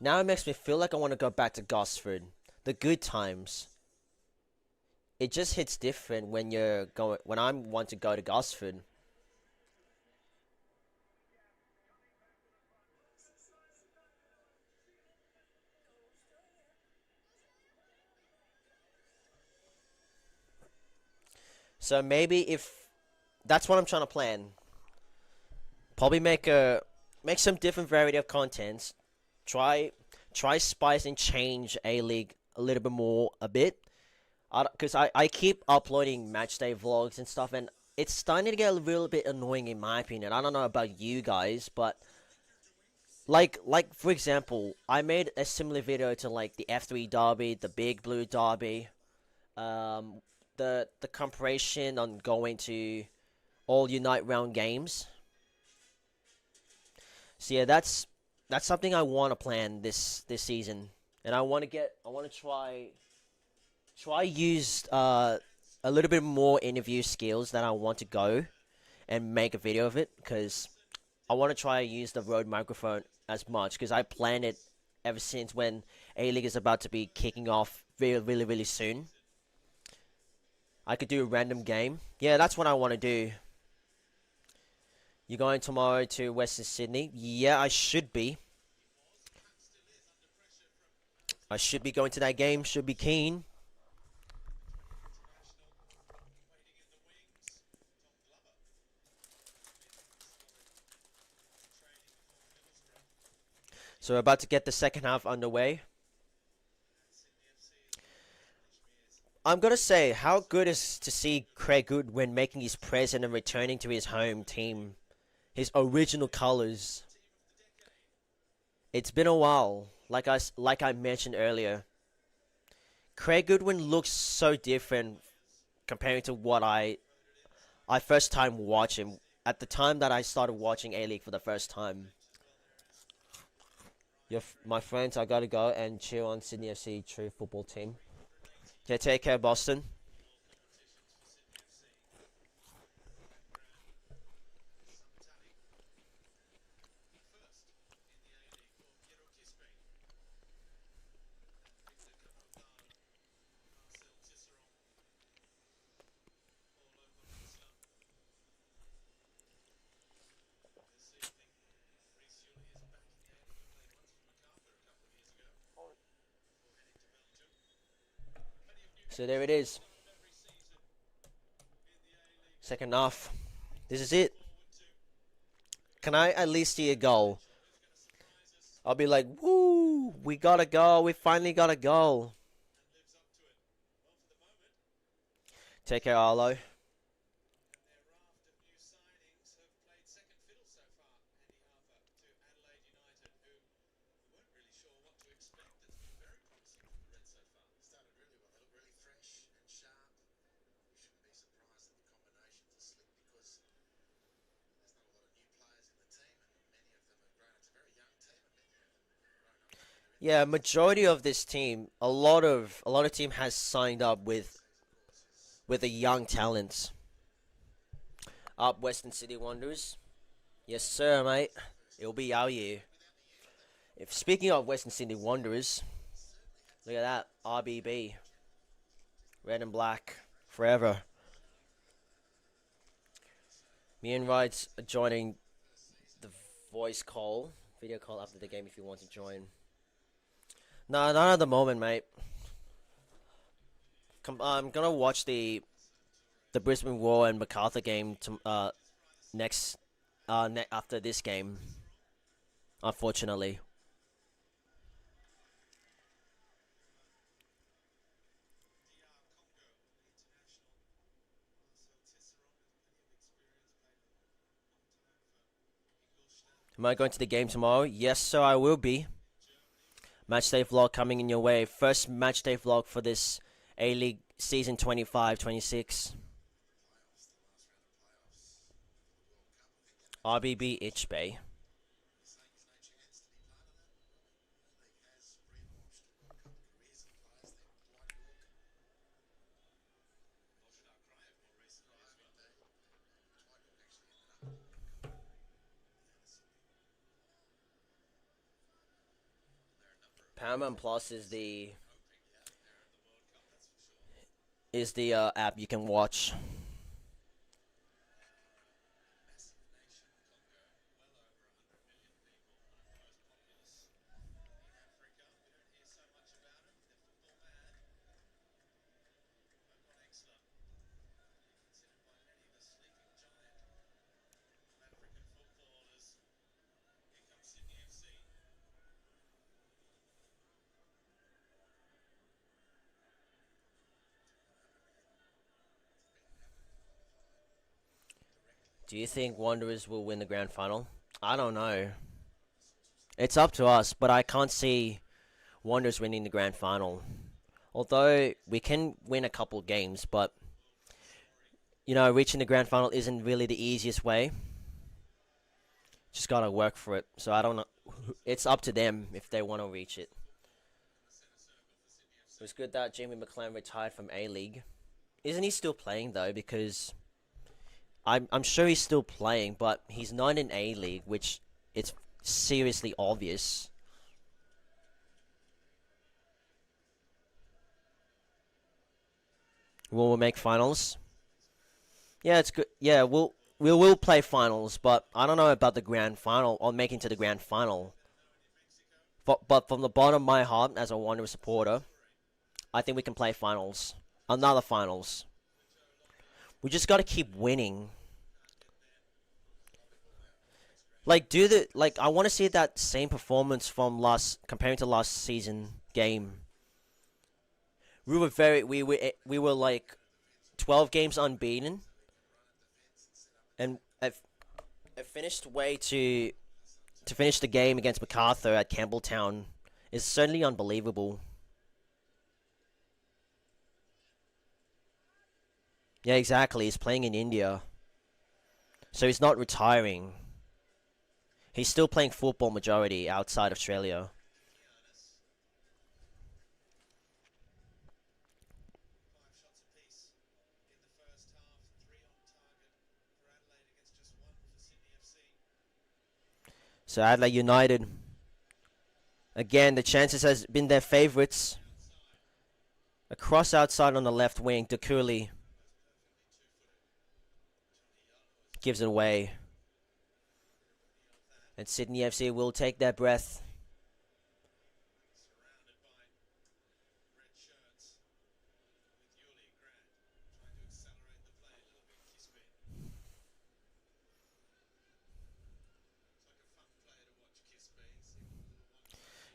Speaker 1: Now it makes me feel like I want to go back to Gosford. The good times. It just hits different when I want to go to Gosford. So maybe if that's what I'm trying to plan. Probably make some different variety of contents. Try spice and change Aleague a little bit more a bit. Because I keep uploading matchday vlogs and stuff, and it's starting to get a little bit annoying in my opinion. I don't know about you guys, but like for example, I made a similar video to like the F3 derby, the Big Blue derby, um, the comparison on going to all Unite round games. So yeah, that's something I want to plan this season, and I want to try use a little bit more interview skills that I want to go and make a video of it because I want to try use the Rode microphone as much because I planned it ever since when A-League is about to be kicking off really really really soon. I could do a random game. Yeah, that's what I want to do. You going tomorrow to Western Sydney? Yeah, I should be. I should be going to that game. Should be keen. So we're about to get the second half underway. I'm gonna say how good is to see Craig Goodwin making his presence and returning to his home team, his original colors. It's been a while, like I mentioned earlier. Craig Goodwin looks so different comparing to what I first time watched him at the time that I started watching A-League for the first time. My friends, I gotta go and cheer on Sydney FC true football team. Yeah, take care, Boston. So there it is. Second half. This is it. Can I at least see a goal? I'll be like, woo, we got a goal. We finally got a goal. Take care, Arlo. Yeah, majority of this team, a lot of team has signed up with a young talents. Up Western City Wanderers. Yes, sir, mate. It'll be our year. If speaking of Western Sydney Wanderers, look at that RBB, red and black, forever. Me and Rides are joining the voice call, video call after the game if you want to join. No, not at the moment, mate. I'm gonna watch the Brisbane Roar and MacArthur game next after this game. Unfortunately. Am I going to the game tomorrow? Yes, sir, I will be. Matchday vlog coming in your way. First matchday vlog for this A-League season 25-26. RBB Itch Bay. Paramount Plus is the app you can watch. Do you think Wanderers will win the grand final? I don't know. It's up to us, but I can't see Wanderers winning the grand final. Although we can win a couple games, but reaching the grand final isn't really the easiest way. Just gotta work for it. So I don't know. It's up to them if they want to reach it. It was good that Jamie McLaren retired from A-League. Isn't he still playing though? Because I'm sure he's still playing, but he's not in A-League, which it's seriously obvious. Will we make finals? Yeah, it's good. Yeah, we will play finals, but I don't know about the grand final or making to the grand final. But from the bottom of my heart, as a Wanderers supporter, I think we can play finals. Another finals. We just got to keep winning. I want to see that same performance from comparing to last season game. We were like 12 games unbeaten, and I finished way to finish the game against MacArthur at Campbelltown is certainly unbelievable. Yeah, exactly. He's playing in India, so he's not retiring. He's still playing football majority outside Australia. So Adelaide United, again, the chances has been their favourites. A cross outside on the left wing, Dakuli gives it away. And Sydney FC will take their breath.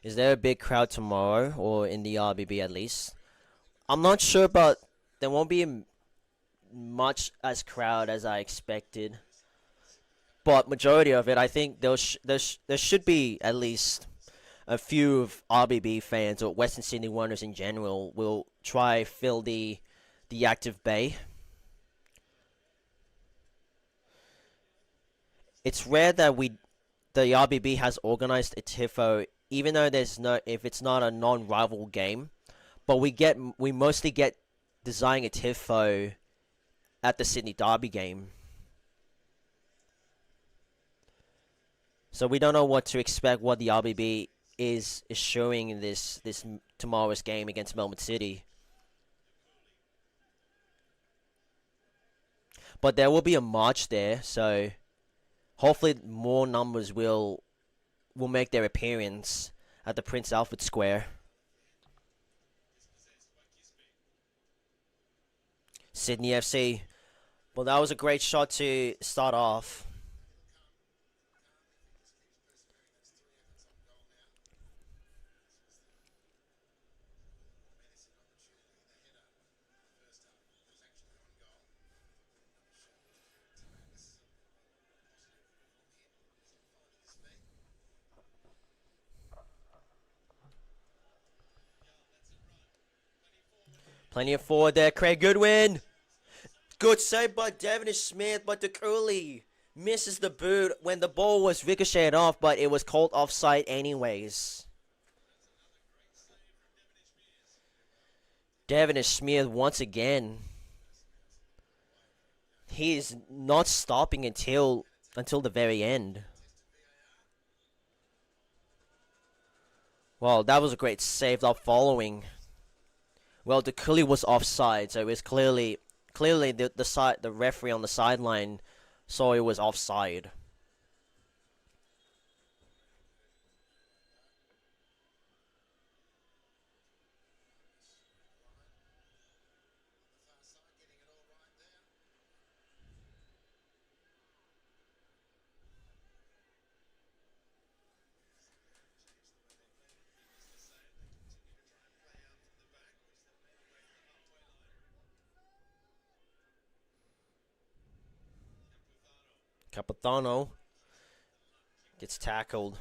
Speaker 1: Is there a big crowd tomorrow, or in the RBB at least? I'm not sure, but there won't be much as crowd as I expected. But majority of it, I think there should be at least a few of RBB fans or Western Sydney Wanderers in general will try fill the active bay. It's rare that the RBB has organized a tifo even though if it's not a non-rival game, but we mostly get designing a tifo at the Sydney Derby game. So we don't know what to expect, what the RBB is showing in this tomorrow's game against Melbourne City. But there will be a march there, so hopefully more numbers will make their appearance at the Prince Alfred Square. Sydney FC. Well, that was a great shot to start off. Plenty of forward there. Craig Goodwin. Good save by Devonish Smith, but DeCooley misses the boot when the ball was ricocheted off, but it was called offside anyways. Devonish Smith once again. He is not stopping until the very end. Well, that was a great save. That following. Well, DeCooley was offside, so it was clearly the referee on the sideline saw it was offside. Capitano gets tackled.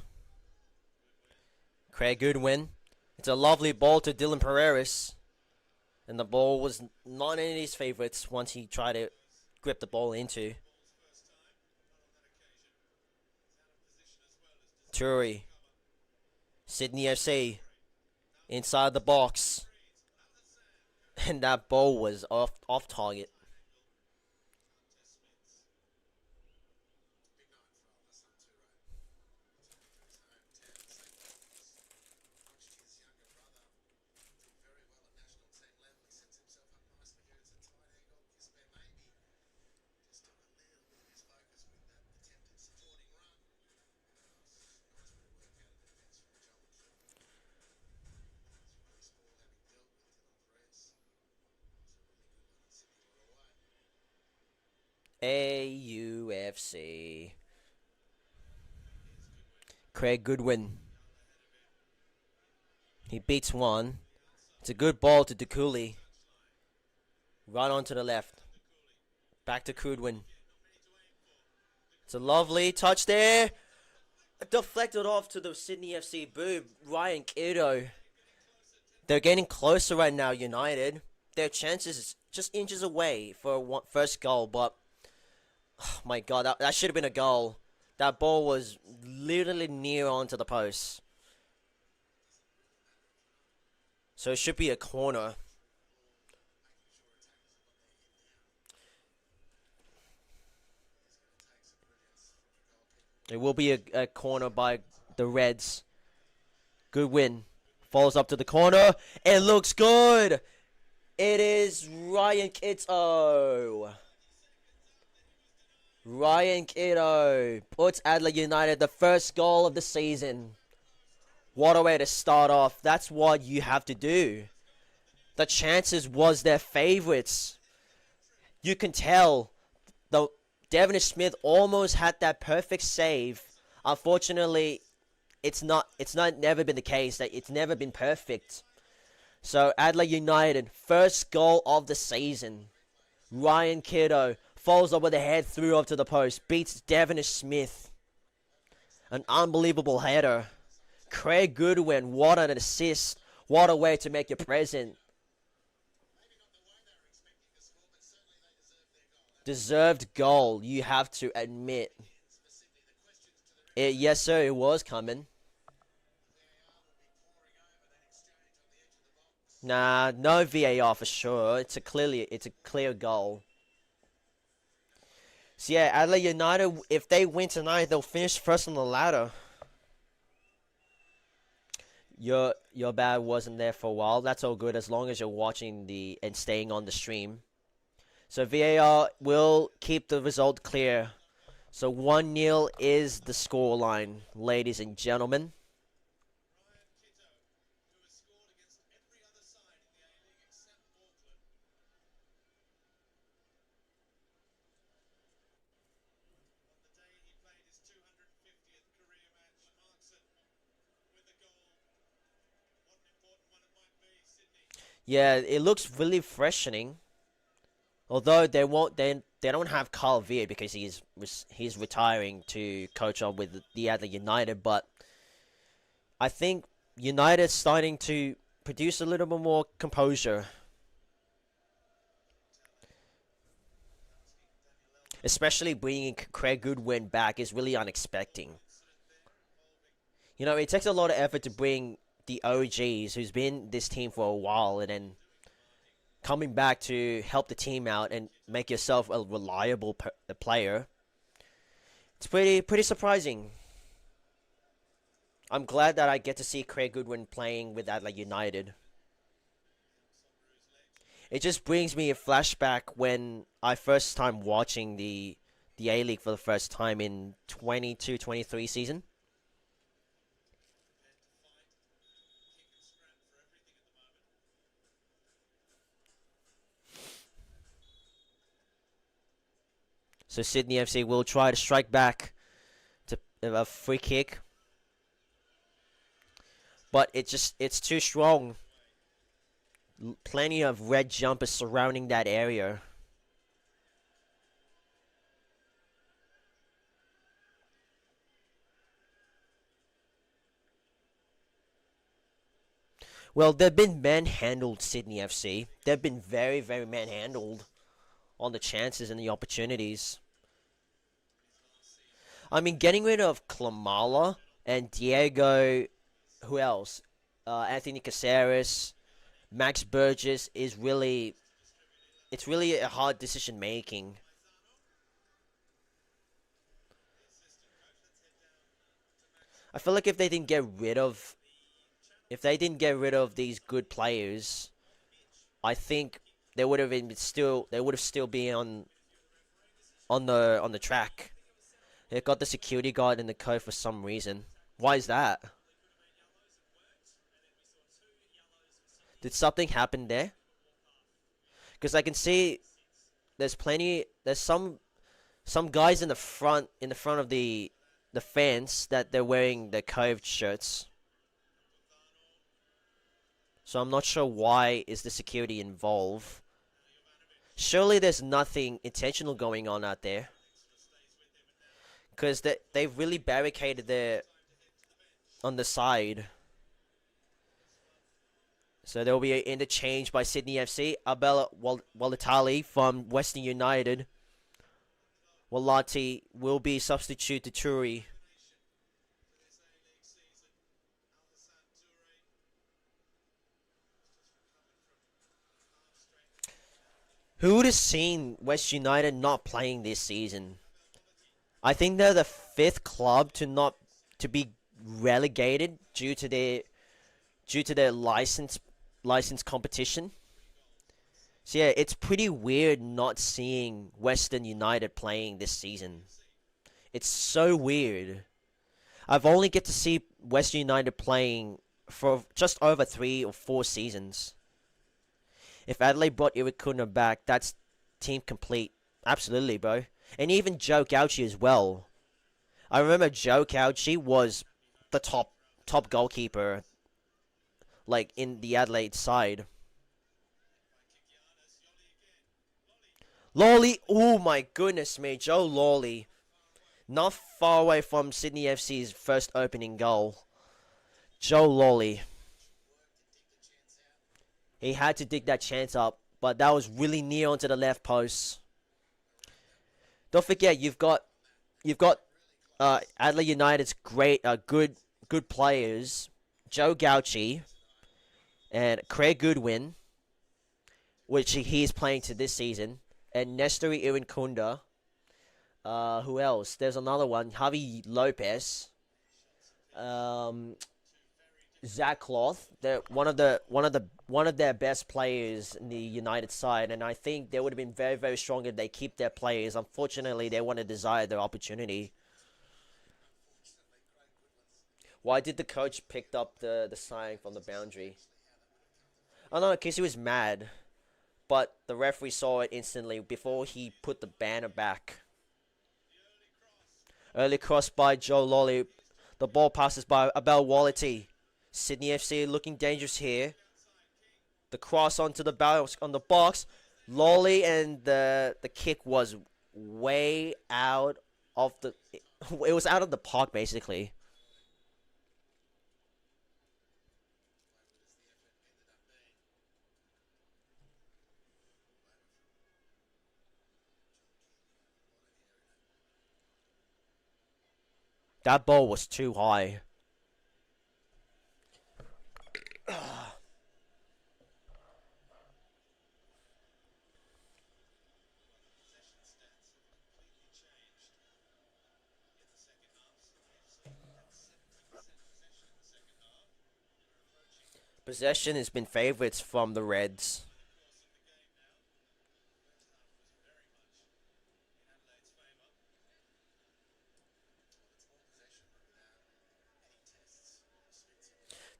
Speaker 1: Craig Goodwin. It's a lovely ball to Dylan Pereiras. And the ball was not in his favourites once he tried to grip the ball into. Turi. Sydney FC. Inside the box. And that ball was off target. AUFC. Craig Goodwin. He beats one. It's a good ball to DeCooley. Right onto the left. Back to Goodwin. It's a lovely touch there. Deflected off to the Sydney FC boob. Ryan Kiddo. They're getting closer right now, United. Their chances is just inches away for a first goal, but oh my god, that should have been a goal. That ball was literally near onto the post. So it should be a corner. It will be a corner by the Reds. Good win. Falls up to the corner. It looks good. It is Ryan Kiddo. Ryan Kiddo puts Adelaide United the first goal of the season. What a way to start off. That's what you have to do. The chances was their favourites. You can tell the Devonish Smith almost had that perfect save. Unfortunately, it's not never been the case that it's never been perfect. So Adelaide United, first goal of the season. Ryan Kiddo falls over the head through up to the post, beats Devonish Smith. An unbelievable header. Craig Goodwin, what an assist. What a way to make your present. Deserved goal, you have to admit. Yes, sir, it was coming. Nah, no VAR for sure. It's a clear goal. So yeah, Adelaide United, if they win tonight, they'll finish first on the ladder. Your bad wasn't there for a while. That's all good as long as you're watching the and staying on the stream. So VAR will keep the result clear. So 1-0 is the scoreline, ladies and gentlemen. Yeah, it looks really freshening. Although they don't have Carl Veer because he's retiring to coach on with the other United, but I think United's starting to produce a little bit more composure. Especially bringing Craig Goodwin back is really unexpected. You know, it takes a lot of effort to bring the OGs who's been this team for a while and then coming back to help the team out and make yourself a reliable player. It's pretty surprising. I'm glad that I get to see Craig Goodwin playing with Adelaide United. It just brings me a flashback when I first time watching the A-League for the first time in 22-23 season. So Sydney FC will try to strike back to a free kick. But it's too strong. Plenty of red jumpers surrounding that area. Well, they've been manhandled, Sydney FC. They've been very, very manhandled on the chances and the opportunities. I mean, getting rid of Klamala and Diego, who else? Anthony Caceres, Max Burgess it's really a hard decision making. I feel like if they didn't get rid of these good players, I think they would have still been on the track. They got the security guard in the code for some reason. Why is that? Did something happen there? Because I can see there's some guys in the front of the fence that they're wearing the coved shirts. So I'm not sure why is the security involved. Surely there's nothing intentional going on out there. Because they've really barricaded there on the side. So there will be an interchange by Sydney FC. Abella Walatali from Western United. Walati will be substitute to Turi. Who would have seen West United not playing this season? I think they're the 5th club to be relegated due to their license competition. So yeah, it's pretty weird not seeing Western United playing this season. It's so weird. I've only get to see Western United playing for just over 3 or 4 seasons. If Adelaide brought Iwakuna back, that's team complete. Absolutely, bro. And even Joe Gauchi as well. I remember Joe Gauchi was the top goalkeeper, like, in the Adelaide side. Lawley, oh my goodness me, Joe Lawley. Not far away from Sydney FC's first opening goal. Joe Lawley. He had to dig that chance up, but that was really near onto the left post. Don't forget, you've got Adelaide United's good players, Joe Gauchi, and Craig Goodwin, which he's playing to this season, and Nestori Irinkunda. Who else? There's another one, Javi Lopez. Um, Zach Cloth. They're one of their best players in the United side, and I think they would have been very very strong if they keep their players. Unfortunately, they want to desire their opportunity. Why did the coach pick up the sign from the boundary? I don't know, because he was mad, but the referee saw it instantly before he put the banner back. Early cross by Joe Lolly. The ball passes by Abel Wallity. Sydney FC looking dangerous here. The cross onto the box on the box. Lolly, and the kick was way out of the. It was out of the park basically. That ball was too high. Possession has been favourites from the Reds.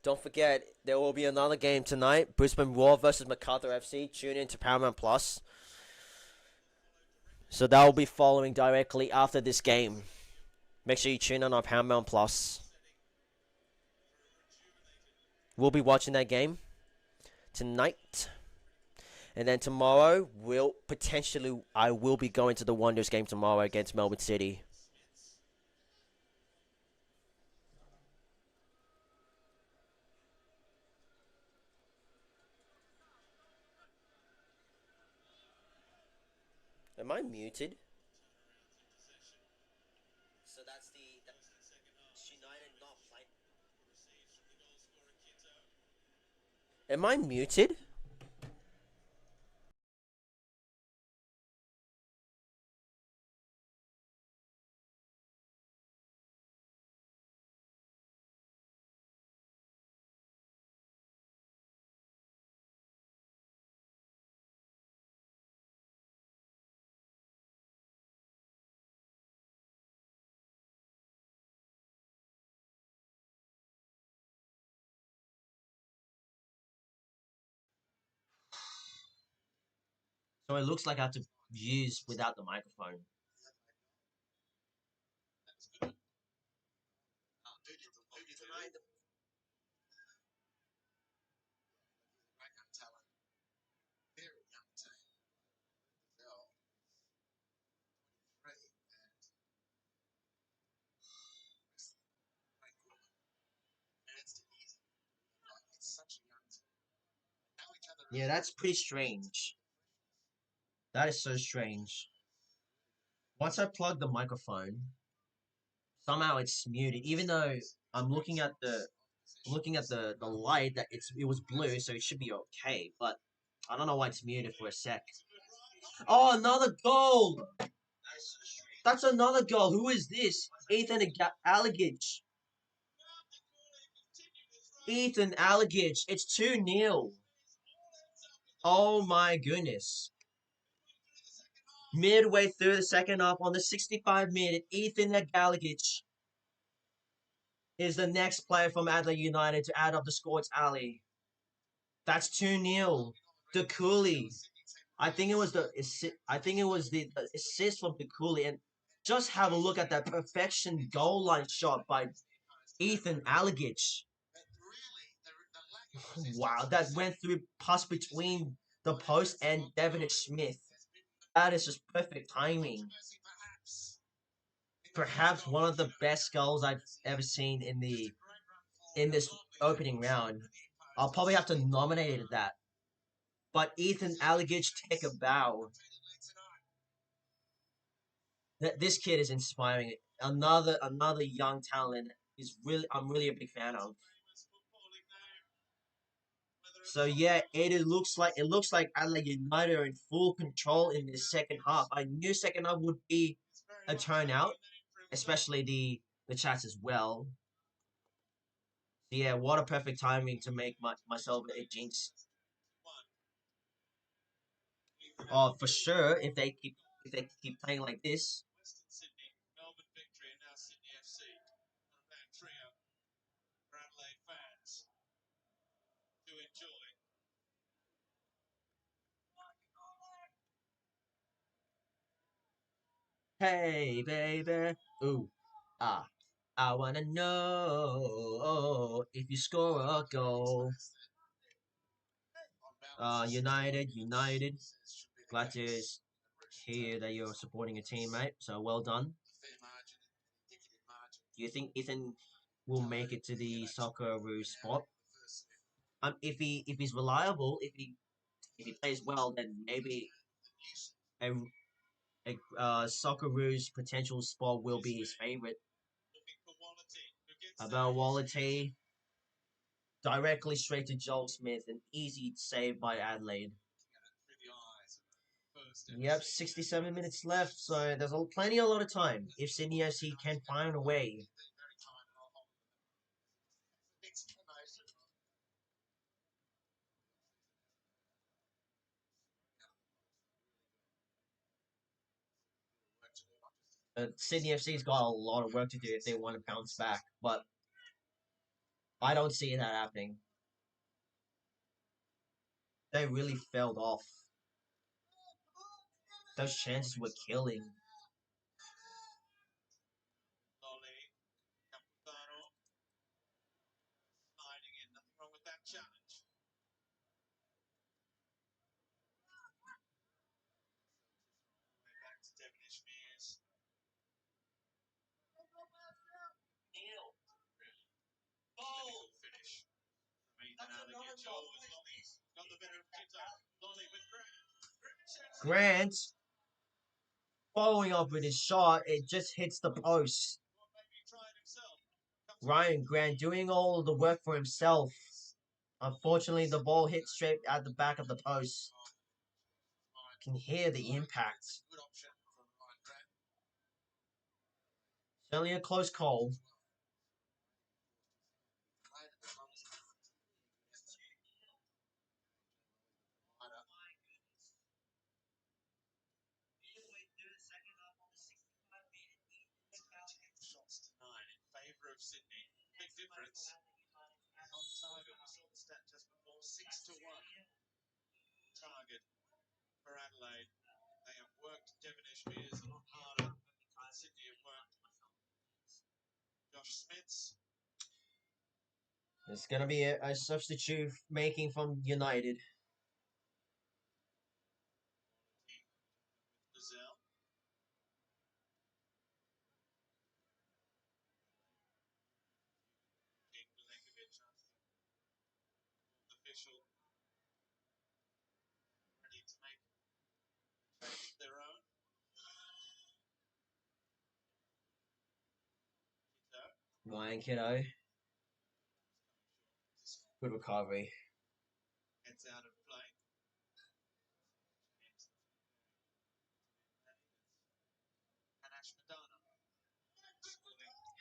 Speaker 1: Don't forget, there will be another game tonight. Brisbane Roar versus MacArthur FC. Tune in to Paramount Plus. So that will be following directly after this game. Make sure you tune in on Paramount Plus. We'll be watching that game tonight. And then tomorrow, I will be going to the Wonders game tomorrow against Melbourne City. Am I muted? So that's United not playing. Am I muted? So it looks like I have to use without the microphone. Yeah, that's pretty strange. That is so strange. Once I plug the microphone, somehow it's muted. Even though I'm looking at the light that it was blue, so it should be okay. But I don't know why it's muted for a sec. Oh, another goal! That's another goal. Who is this? Aleague. Ethan Aleague. It's 2-0. Oh my goodness. Midway through the second half, on the 65-minute, Ethan Aleague is the next player from Adelaide United to add up the score. It's Ali. That's 2-0. The Cooley. I think it was the assist from the Cooley, and just have a look at that perfection goal line shot by Ethan Aleague. Wow, that went through pass between the post and Devin Smith. That is just perfect timing. Perhaps one of the best goals I've ever seen in this opening round. I'll probably have to nominate that. But Ethan Aleague, take a bow. This kid is inspiring. Another young talent. I'm really a big fan of.
Speaker 3: So yeah, it looks like Adelaide United are in full control in the second half. I knew second half would be a turnout, especially the chats as well. So yeah, what a perfect timing to make myself a jinx. Oh, for sure. If they keep playing like this. Hey, baby. Ooh, ah. I wanna know if you score a goal. United. Glad to hear that you're supporting a team, mate. So well done. Do you think Ethan will make it to the Socceroo spot? If he's reliable, if he plays well, then maybe a Socceroo's potential spot will be his favorite. About Wallity, directly straight to Joel Smith, an easy save by Adelaide. Yep, 67 minutes left, so there's a lot of time if Sydney FC can find a way. Sydney FC's got a lot of work to do if they want to bounce back, but I don't see that happening. They really failed off. Those chances were killing. Grant following up with his shot, it just hits the post. Ryan Grant doing all the work for himself. Unfortunately, the ball hit straight at the back of the post. Can hear the impact. Certainly a close call. It's going to be a substitute making from United. Ryan Kiddo. Good recovery.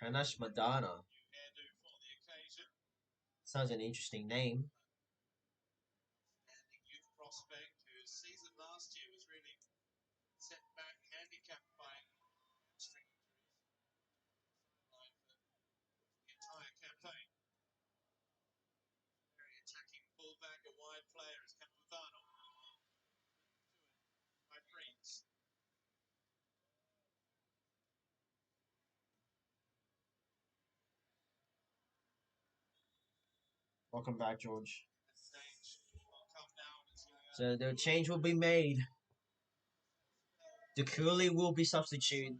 Speaker 3: Hanash Madana. Sounds an interesting name. Welcome back, George. So the change will be made. Cooley will be substituted.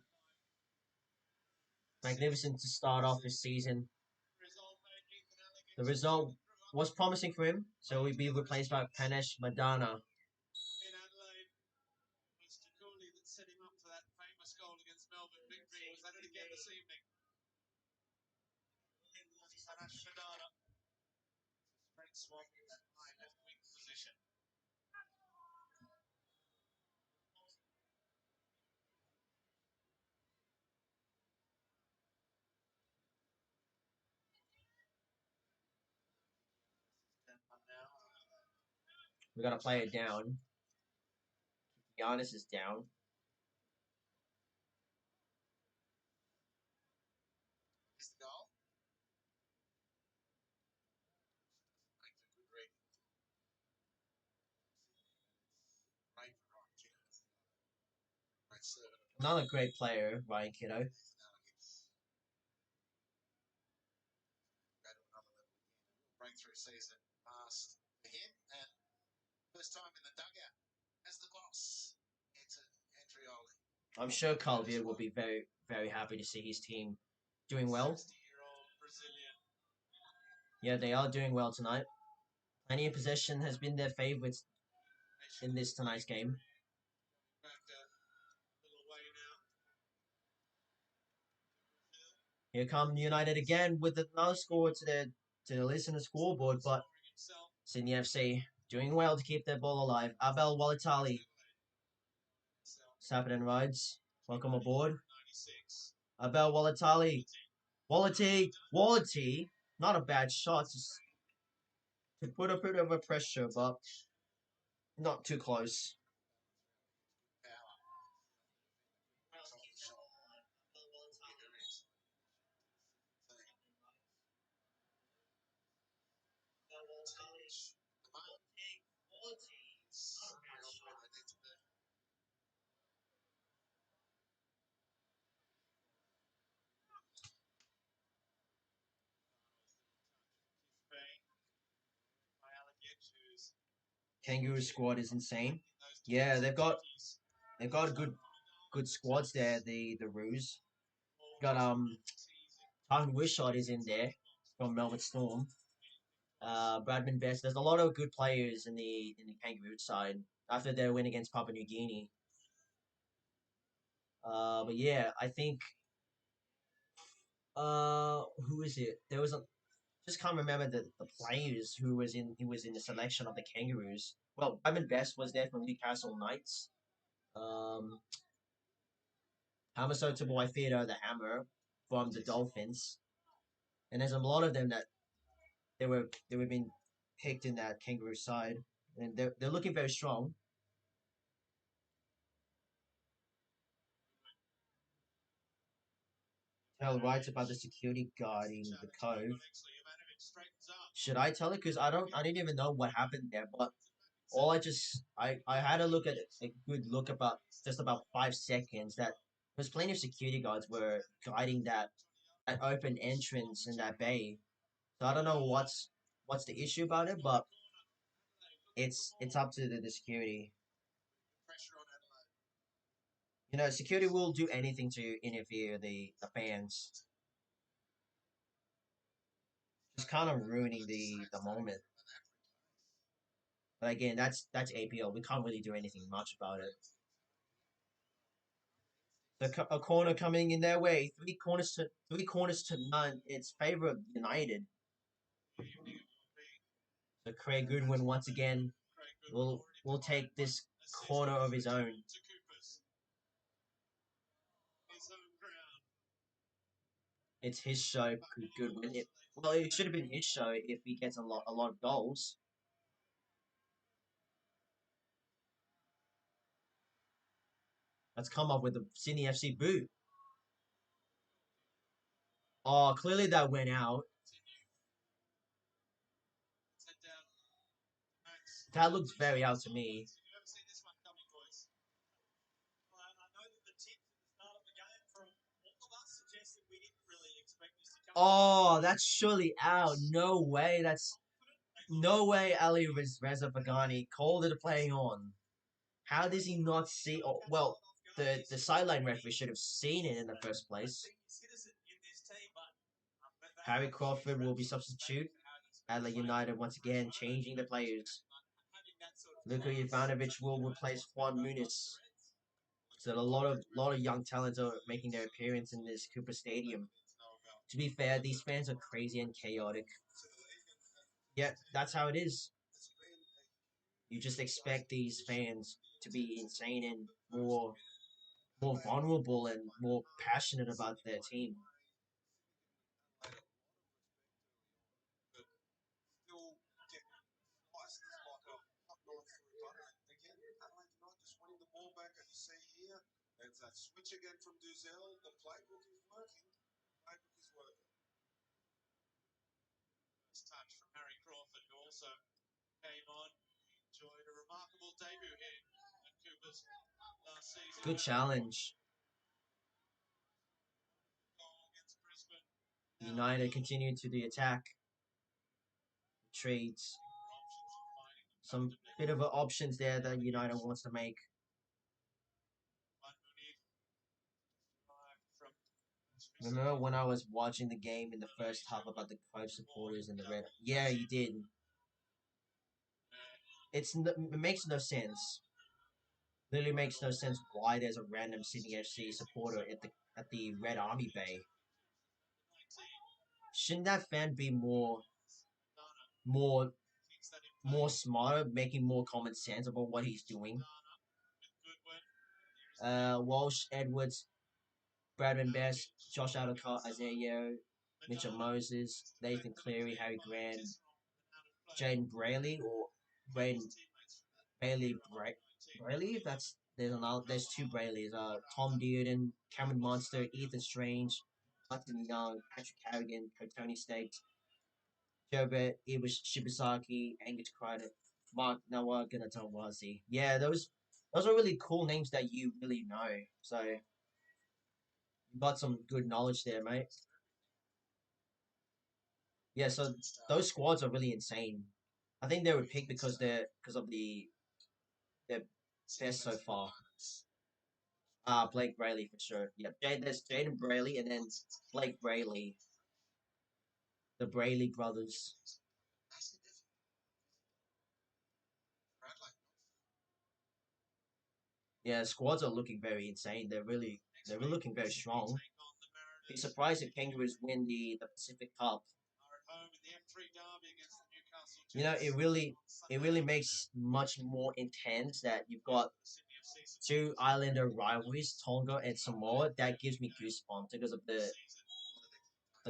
Speaker 3: Magnificent to start off this season. The result was promising for him, so he'll be replaced by Panesh Madana. We gotta play it down. Giannis is down. Another great player, Ryan Kiddo. I'm sure Calvier will be very, very happy to see his team doing well. Yeah, they are doing well tonight. Plenty of possession has been their favourites in this tonight's game. Here come United again with another score to the listener scoreboard, but Sydney FC doing well to keep their ball alive. Abel Walitali, Sapid and Rides, welcome aboard. Abel Walitali, Wallity, not a bad shot to put a bit of a pressure, but not too close. Kangaroo squad is insane. Yeah, they've got good squads there. The Roos got Tartan Wishart is in there from Melbourne Storm. Bradman Best. There's a lot of good players in the Kangaroo side after their win against Papua New Guinea. But yeah, I think who is it? There was a just can't remember the players who was in the selection of the Kangaroos. Well, Bradman Best was there from Newcastle Knights. Um, Hamaso Taboy Theodore the Hammer from the Dolphins, and there's a lot of them that they were being picked in that Kangaroo side, and they're looking very strong. Tell right about the security guarding the cove. Should I tell it? Because I didn't even know what happened there. But all I had a look at a good look about just about 5 seconds. That there's plenty of security guards were guiding that open entrance in that bay. So I don't know what's the issue about it, but it's up to the security. You know, security will do anything to interfere the fans. Just kind of ruining the moment. But again, that's APL. We can't really do anything much about it. A corner coming in their way. Three corners to none. It's favor of United. So Craig Goodwin once again will take this corner of his own. It's his show, Goodwin. Well, it should have been his show if he gets a lot of goals. Let's come up with the Sydney FC boot. Oh, clearly that went out. That looks very out to me. Oh, that's surely out. No way. That's no way. Ali Reza Pagani called it a playing on. How does he not see? Oh, well, the sideline referee should have seen it in the first place. Harry Crawford will be substitute. Adelaide United once again changing the players. Luka Ivanovic will replace Juan Muniz. So a lot of young talents are making their appearance in this Cooper Stadium. To be fair, these fans are crazy and chaotic. Yeah, that's how it is. You just expect these fans to be insane and more vulnerable and more passionate about their team. Good challenge. United continue to the attack. Trades. Some bit of options there that United wants to make. Remember when I was watching the game in the first half about the Cove supporters and the red? Yeah, you did. It makes no sense. Literally makes no sense why there's a random Sydney FC supporter at the Red Army Bay. Shouldn't that fan be more more smarter, making more common sense about what he's doing? Walsh, Edwards, Bradman Best, Josh Adokar, Isaiah Yeo, Mitchell Moses, Nathan Cleary, Harry Grant, Jaden Brayley or Braden Bailey Brayley. There's two Brayleys. Tom Dearden, Cameron Monster, Ethan Strange, Hudson Young, Patrick Carrigan, Tony State, Jobert, Ibush Shibasaki, Angus Crider, Mark Nawagana Tawazi. Yeah, those are really cool names that you really know. So you got some good knowledge there, mate. Yeah, so those squads are really insane. I think they were picked because of their best so far. Blake Brayley for sure. Yep, there's Jaden Brayley and then Blake Brayley, the Brayley brothers. Yeah, squads are looking very insane. They're really looking very strong. Be surprised if Kangaroos win the Pacific Cup. You know, it really makes much more intense that you've got two Islander rivalries, Tonga and Samoa. That gives me goosebumps because of the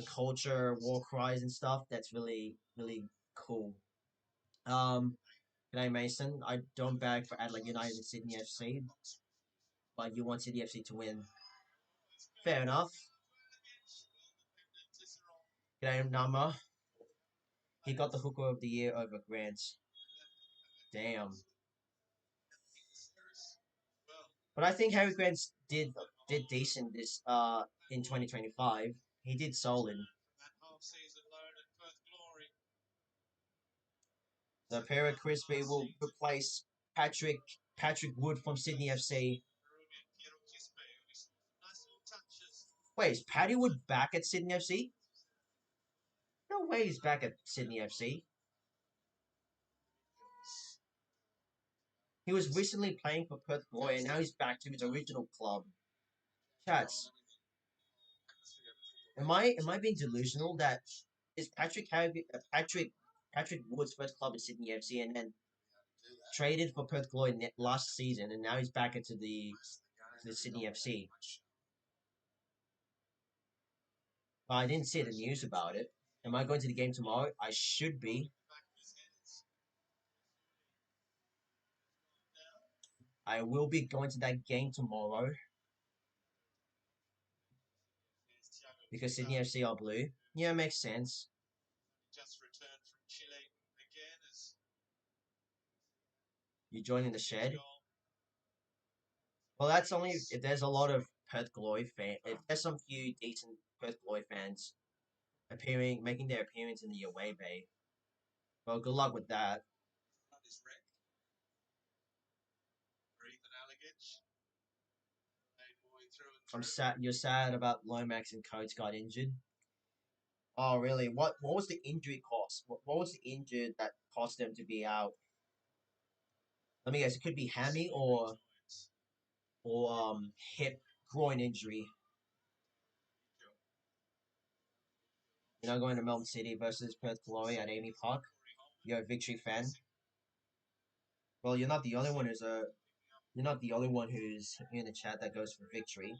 Speaker 3: culture, war cries and stuff. That's really cool. G'day Mason. I don't bag for Adelaide United and Sydney FC, but you want Sydney FC to win. Fair enough. G'day Nama. He got the hooker of the year over Grant. Damn. But I think Harry Grant did decent this in 2025. He did solid. So Pera Crispy will replace Patrick Wood from Sydney FC. Wait, is Paddy Wood back at Sydney FC? No way he's back at Sydney FC. He was recently playing for Perth Glory and now he's back to his original club. Chats. Am I being delusional that is Patrick Wood's first club is Sydney FC and then traded for Perth Glory last season and now he's back into the Sydney FC. But I didn't see the news about it. Am I going to the game tomorrow? I should be. I will be going to that game tomorrow because Sydney FC are blue. Yeah, makes sense. You joining the shed? Well, that's only if there's a lot of Perth Glory fans. If there's some few decent Perth Glory fans making their appearance in the away bay. Well, good luck with that. I'm sad. You're sad about Lomax and Coates got injured. Oh, really? What was the injury cost? What was the injury that cost them to be out? Let me guess. It could be hammy or hip groin injury. You're not going to Melbourne City versus Perth Glory at Amy Park. you're a Victory fan. Well, you're not the only one who's in the chat that goes for Victory.
Speaker 4: 12,000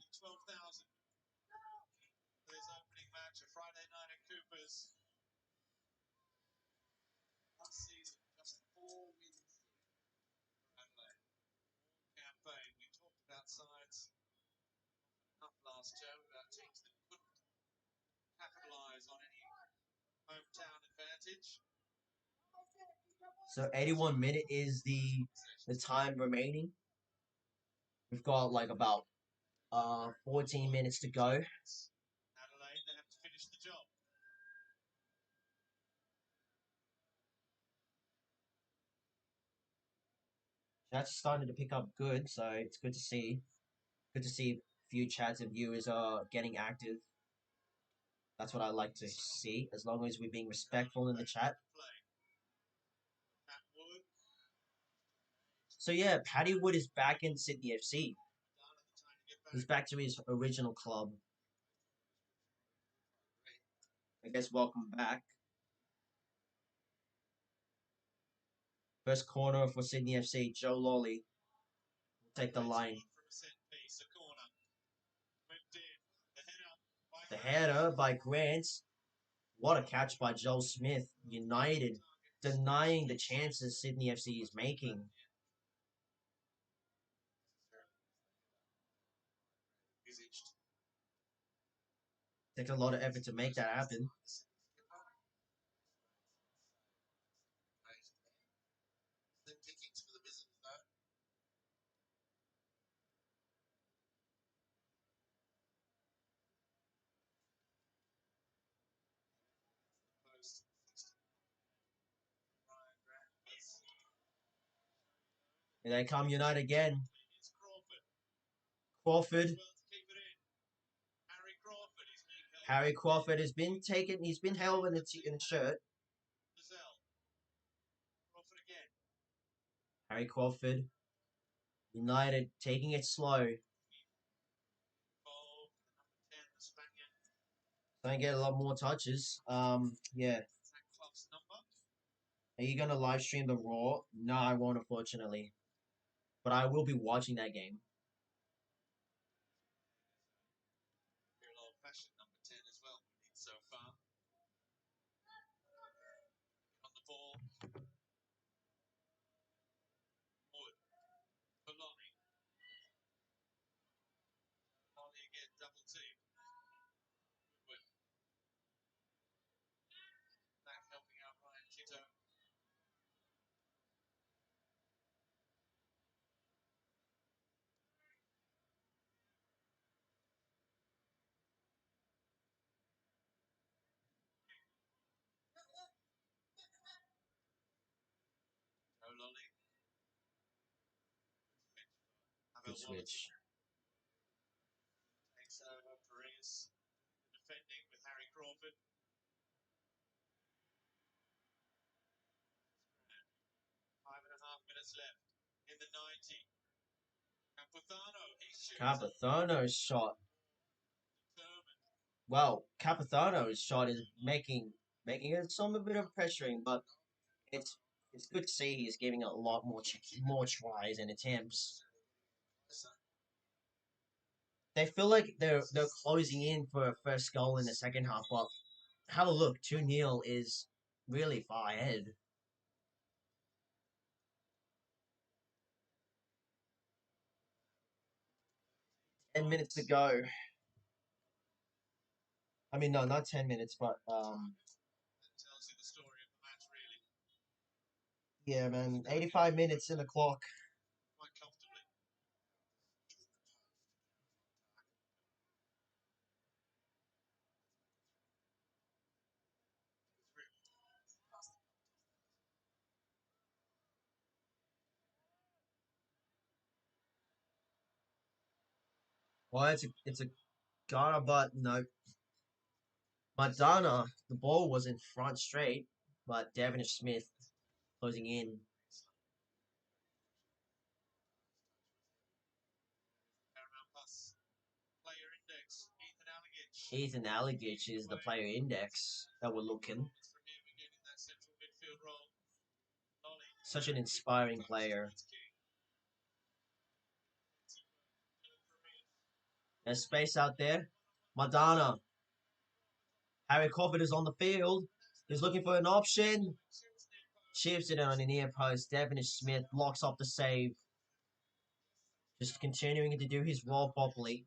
Speaker 4: for this opening match of Friday night at Cooper's. Last season, just 4 wins for Adelaide. Campaign. We talked about sides up last term about teams that couldn't capitalise on any hometown advantage.
Speaker 3: So 81 minute is the time remaining. We've got like about 14 minutes to go.
Speaker 4: Adelaide, they have to finish the job.
Speaker 3: Chat's starting to pick up good, so it's good to see. Good to see a few chats and viewers are getting active. That's what I like to see, as long as we're being respectful in the chat. So yeah, Paddy Wood is back in Sydney FC. He's back to his original club. I guess welcome back. First corner for Sydney FC, Joe Lawley will take the line. The header by Grant. What a catch by Joel Smith. United denying the chances Sydney FC is making. Takes a lot of effort to make that happen. Here they come, United again. Crawford. Harry Crawford has been taken. He's been held in a shirt. Harry Crawford. United taking it slow. Don't get a lot more touches. Yeah. Are you going to live stream the Raw? No, I won't, unfortunately. But I will be watching that game.
Speaker 4: Old-fashioned number 10 as well, so far. On the ball. Wood. For Lonnie. Lonnie again, double team. Wood. Back helping out Ryan Kitto. Lolly.
Speaker 3: Good switch.
Speaker 4: Takes over Perez. Defending with Harry Crawford. 5.5 minutes left in the 90. Capothano, he shoots.
Speaker 3: Capithano's shot.
Speaker 4: Determined.
Speaker 3: Well, Capithano's shot is making it some a bit of pressuring, but it's good to see he's giving a lot more tries and attempts. They feel like they're closing in for a first goal in the second half, but have a look. 2-0 is really far ahead. Ten minutes to go. I mean, no, not 10 minutes, but
Speaker 4: That tells you the story of the match, really.
Speaker 3: yeah, man, 85 minutes in the clock.
Speaker 4: Quite comfortably.
Speaker 3: Well, it's a Ghana, but no. Madonna, the ball was in front straight, but Devonish Smith closing in.
Speaker 4: Paramount Plus player index.
Speaker 3: Ethan Aleague is the player index that we're looking.
Speaker 4: From him again in that central midfield role.
Speaker 3: Such an inspiring player. There's space out there. Madonna. Harry Crawford is on the field. He's looking for an option. Chips it on the near post. Devin Smith blocks off the save. Just continuing to do his role properly.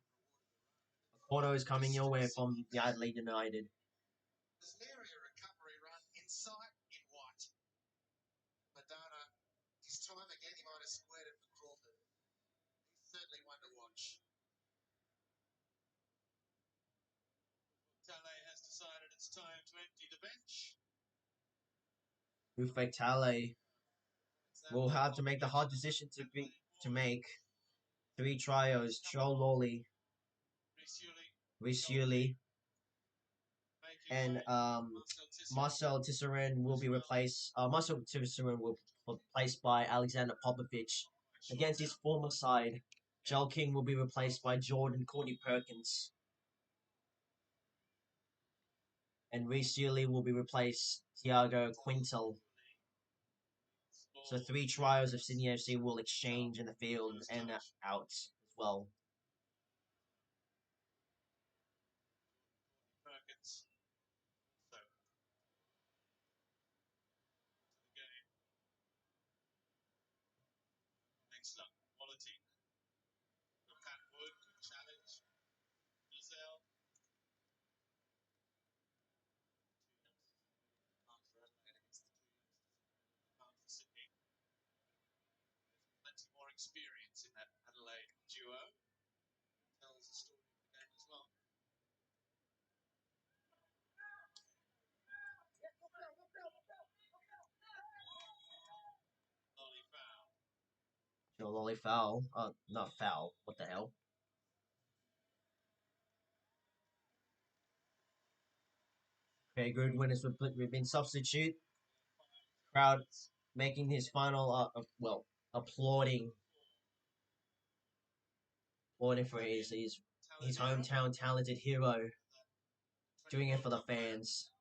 Speaker 3: A corner is coming your way from the Adelaide United.
Speaker 4: There's nearly a recovery run inside in white. Madonna, his time again, he might have squared it for Crawford. He's certainly one to watch. Tale has decided it's time to empty the bench.
Speaker 3: Ufek Tale will have to make the hard decision to make. 3 trios. Joe Lawley, Rhys Hewley, and Marcel Tisserand will be replaced. Marcel Tisserand will be replaced by Alexander Popovich against his former side. Joel King will be replaced by Jordan Courtney Perkins, and Rhys Hewley will be replaced Thiago Quintal. So 3 trios of Sydney FC will exchange in the field and out as well.
Speaker 4: Perkins. So, to the game. Excellent quality. Pat Wood, good challenge. Giselle. After Adelaide against the 2 youngsters after Sydney. There's plenty more experience in that Adelaide duo. Tells the story of the game as well. Lolly foul.
Speaker 3: Joe Lawley foul. Not foul. What the hell? Okay, Goodwin has been substitute. Crowd making his final, applauding for his hometown talented hero, doing it for the fans.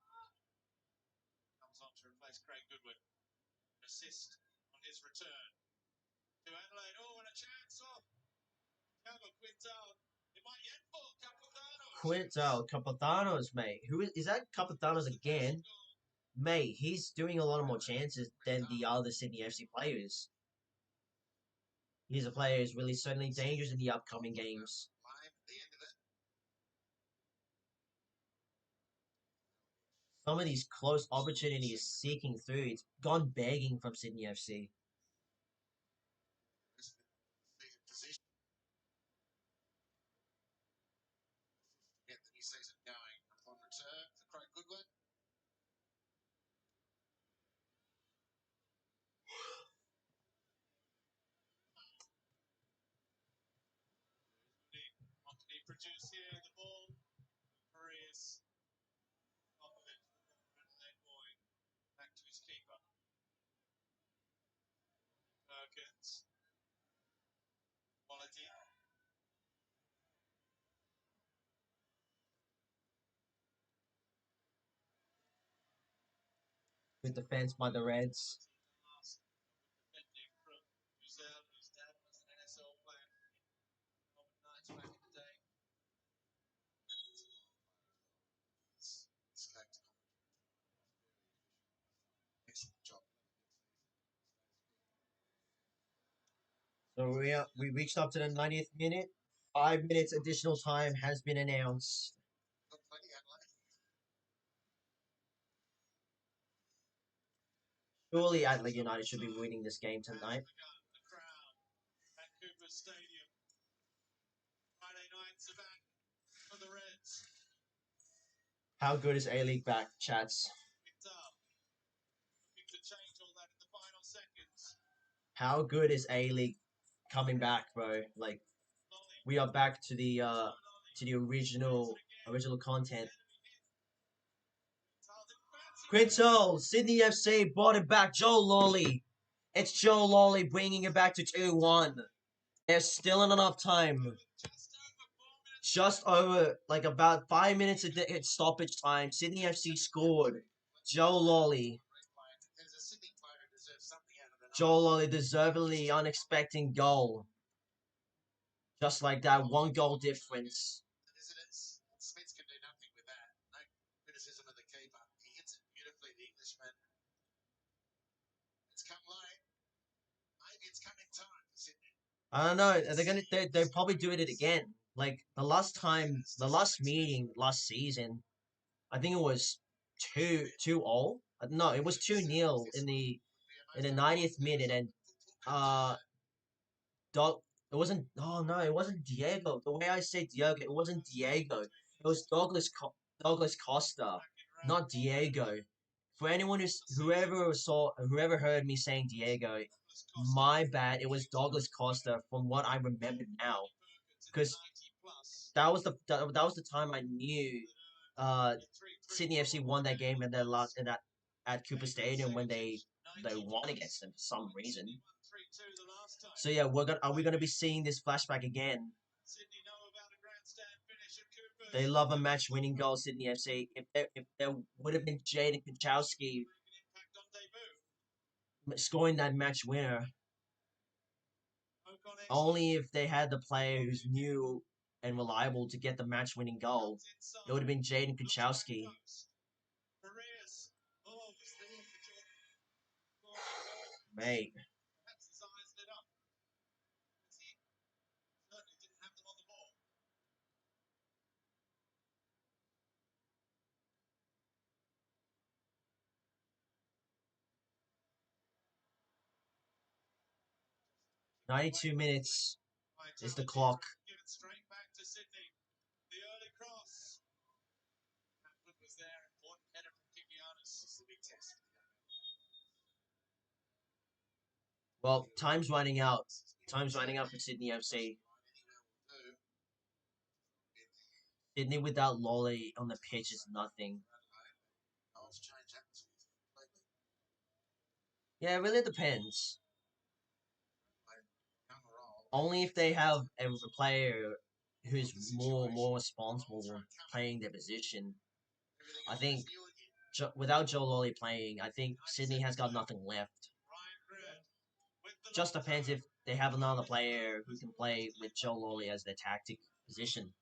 Speaker 4: Comes on to replace Craig Goodwin. Assist on his return to Adelaide. Oh, and a chance off. Cabo Quintal. It might yet fall. Capitano.
Speaker 3: Capitanos, mate. Who is that? Capitanos again, mate. He's doing a lot more chances than the other Sydney FC players. He's a player who's really certainly dangerous in the upcoming games.
Speaker 4: Live at the end of it.
Speaker 3: Some of these close opportunities seeking through, it's gone begging from Sydney FC.
Speaker 4: Season position. Get the new season going upon return for Craig Goodwin. What can he produce here? The ball for his Popovich, the former Adelaide boy, back to his keeper. Perkins. Quality.
Speaker 3: Good defense by the Reds.
Speaker 4: Defending from Giselle, whose dad was an NSL player. Melbourne Knights back in the day. Escaped commentary. Excellent job.
Speaker 3: So we reached up to the 90th minute. 5 minutes additional time has been announced.
Speaker 4: Got plenty, Adelaide.
Speaker 3: Surely Adelaide United should be winning this game tonight.
Speaker 4: The crowd at Cooper Stadium. Friday nights are back for the Reds.
Speaker 3: How good is Aleague back, chats?
Speaker 4: Picked up. Looking to change all that in the final seconds.
Speaker 3: How good is Aleague coming back, bro? Like, we are back to the original content. Quintal, Sydney FC brought it back. Joe Lawley. It's Joe Lawley bringing it back to 2-1. There's still enough time. Just over, like, about 5 minutes of stoppage time. Sydney FC scored. Joe Lawley. Joel Ollie deservedly unexpected goal. Just like that, 1 goal difference.
Speaker 4: Smith can do nothing with that. No criticism of the keeper. He hits it beautifully, the Englishman. It's come late. Maybe it's coming time for Sydney.
Speaker 3: I don't know. They'll probably do it again. Like the last meeting last season, I think it was 2-2-0. No, it was 2-0 in the 90th minute, and Dog. It wasn't. Oh no, it wasn't Diego. The way I say Diego, it wasn't Diego. It was Douglas Costa, not Diego. For anyone whoever heard me saying Diego, my bad. It was Douglas Costa. From what I remember now, because that was the time I knew, Sydney FC won that game in their last in that at Cooper Stadium when they won against them for some reason. So yeah, are we gonna be seeing this flashback again? They love a match-winning goal, Sydney FC. If there would have been Jaden Kuchowski scoring that match winner, only if they had the player who's new and reliable to get the match-winning goal, it would have been Jaden Kuchowski. Mate. 92 minutes is the clock. Well, time's running out. Time's running out for Sydney FC. Sydney without Lolly on the pitch is nothing. Yeah, it really depends. Only if they have a player who's more responsible playing their position. I think without Joe Lolly playing, I think Sydney has got nothing left. Just depends if they have another player who can play with Joe Lolly as their tactic position.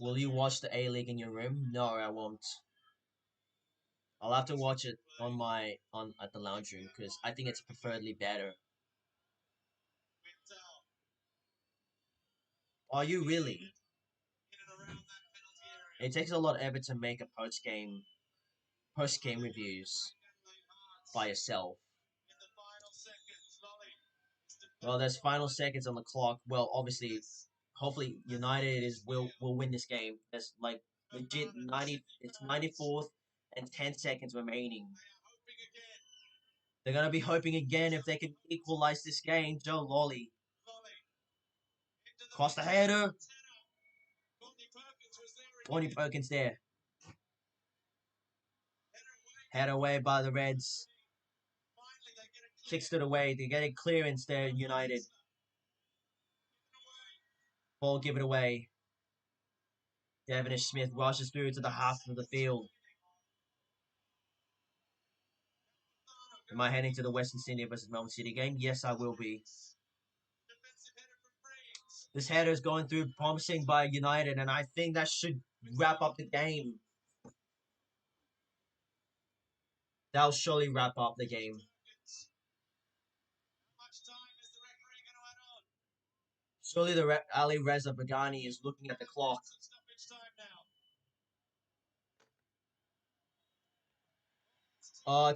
Speaker 3: Will you watch the A-League in your room? No, I won't. I'll have to watch it at the lounge room because I think it's preferably better. Are you really? It takes a lot of effort to make a post game reviews by yourself. Well, there's final seconds on the clock. Well, obviously, hopefully United will win this game. There's like legit 90. It's 94th and 10 seconds remaining. They're gonna be hoping again if they can equalize this game. Joe Lolly. Cross the header. Tony Perkins there. Head away by the Reds. Kicks it away. They get a clearance there, United. Ball give it away. Devonish Smith rushes through to the half of the field. Am I heading to the Western Sydney versus Melbourne City game? Yes, I will be. This header is going through promising by United, and I think that should wrap up the game. That'll surely wrap up the game. Surely the Ali Reza Bagani is looking at the clock.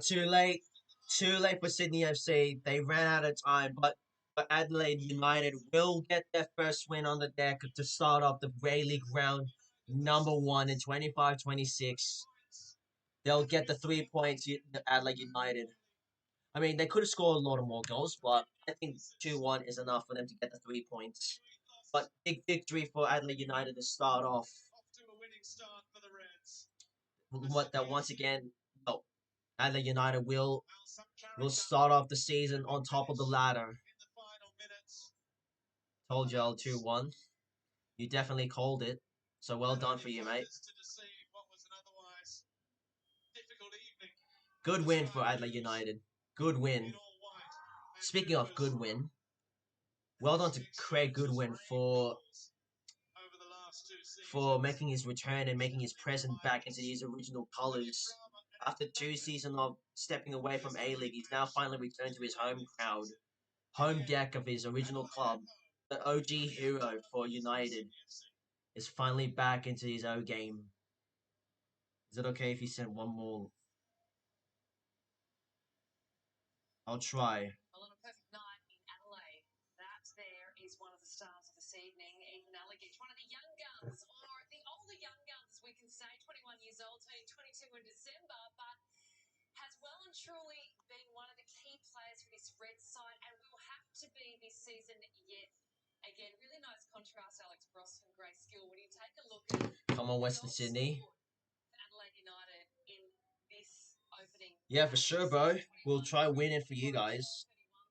Speaker 3: Too late. Too late for Sydney FC. They ran out of time, but Adelaide United will get their first win on the deck to start off the Aleague round number 1 in 25-26. They'll get the 3 points, Adelaide United. I mean, they could have scored a lot of more goals, but I think 2-1 is enough for them to get the 3 points. But big victory for Adelaide United to start off. Once again, no, Adelaide United will start off the season on top of the ladder. Told y'all 2-1. You definitely called it. So well done for you, mate. Good win for Adelaide United. Good win. Speaking of good win, well done to Craig Goodwin for making his return and making his presence back into his original colours. After 2 seasons of stepping away from A-League, he's now finally returned to his home crowd, home deck of his original club. The OG hero for United is finally back into his O game. Is it okay if you send one more? I'll try.
Speaker 5: Well, on a perfect night in Adelaide, that there is one of the stars of this evening, Ethan Aleague, one of the young guns, or the older young guns, we can say, 21 years old, turning 22 in December, but has well and truly been one of the key players for this Red side, and will have to be this season yet. Again, really nice contrast, Alex Bross from Grey Skill. When you take a look at
Speaker 3: Come on, Western Sydney.
Speaker 5: Adelaide United in this opening.
Speaker 3: Yeah, for sure, bro. We'll try winning for you guys.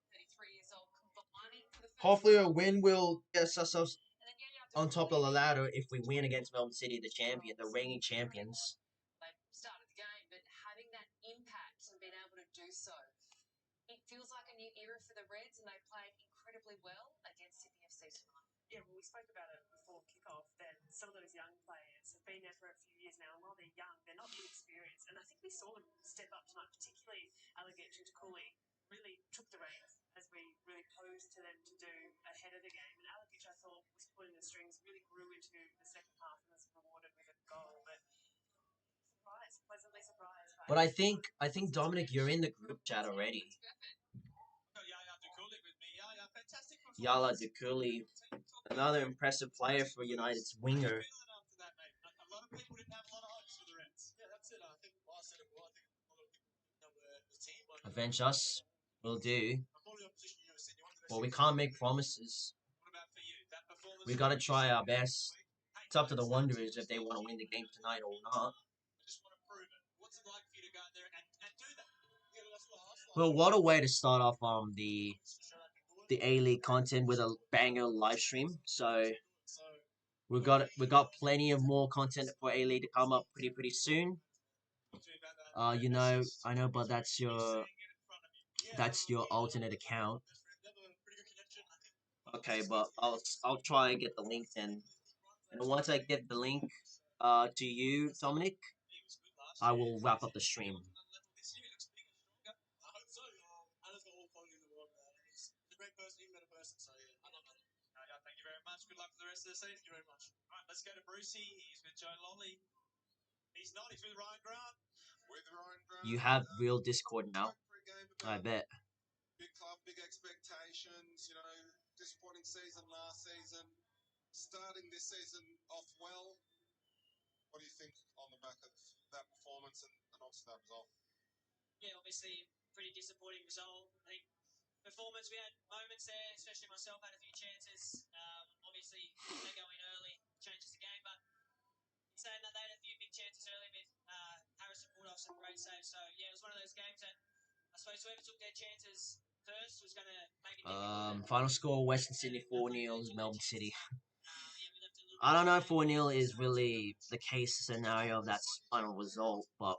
Speaker 5: 33 years old, combining for the first
Speaker 3: Hopefully a
Speaker 5: time.
Speaker 3: win will get us ourselves
Speaker 5: And then,
Speaker 3: on top of the ladder if we win against Melbourne City, the champion, the reigning champions.
Speaker 5: They started the game, but having that impact and being able to do so, it feels like a new era for the Reds, and they played incredibly well against Sydney FC tonight.
Speaker 6: Yeah, well, we spoke about it before kickoff that some of those young players have been there for a few years now, and while they're young, they're not inexperienced. And I think we saw them step up tonight, particularly Aleague and Cooley really took the reins as we really posed to them to do ahead of the game. And Aleague, I thought, was pulling the strings, really grew into the second half and was rewarded with a goal. But surprised, pleasantly surprised.
Speaker 3: But I think Dominic, you're in the group chat already. Yala Dukuli, another impressive player for United's winger.
Speaker 4: A lot of people didn't have a lot of hopes for the Reds. Yeah, that's it. I think I said it well. I think a lot of people didn't know the team.
Speaker 3: Avenge us. We'll do.
Speaker 4: Before the opposition, you said you wanted to
Speaker 3: Well, we can't make promises.
Speaker 4: What about for you? That performance.
Speaker 3: We got to try our best. It's up to the Wanderers if they want to win the game tonight or not.
Speaker 4: I just want to prove it. What's it like for you to go out there and do that? Yeah, that's what I asked.
Speaker 3: Well, what a way to start off the A-League content with a banger live stream. So we got plenty of more content for A-League to come up pretty soon. You know, I know, but that's your alternate account. Okay, but I'll try and get the link then. And once I get the link to you, Dominic, I will wrap up the stream.
Speaker 4: I hope so. Alan's got all quality in the world. He's a great person, even better person. So yeah, I love Alan. Yeah, thank you very much. Good luck for the rest of the season. Thank you very much. All right, let's go to Brucey. He's with Joe Lolly. He's not. He's with Ryan Grant. With Ryan Grant.
Speaker 3: You have real Discord now. I bet.
Speaker 4: Big club, big expectations. You know, disappointing season last season. Starting this season off well. What do you think on the back of that performance and obviously that result?
Speaker 7: Yeah, obviously pretty disappointing result. I think performance, we had moments there, especially myself had a few chances. Obviously they go in early, changes the game, but saying that they had a few big chances early, but Harrison pulled off some great saves. So yeah, it was one of those games that I suppose whoever took their chances first was going to make it difficult.
Speaker 3: Final score: Western Sydney 4-0, Melbourne City.
Speaker 7: Yeah, we left a little
Speaker 3: I don't know if 4-0 is really the case scenario of that final result, but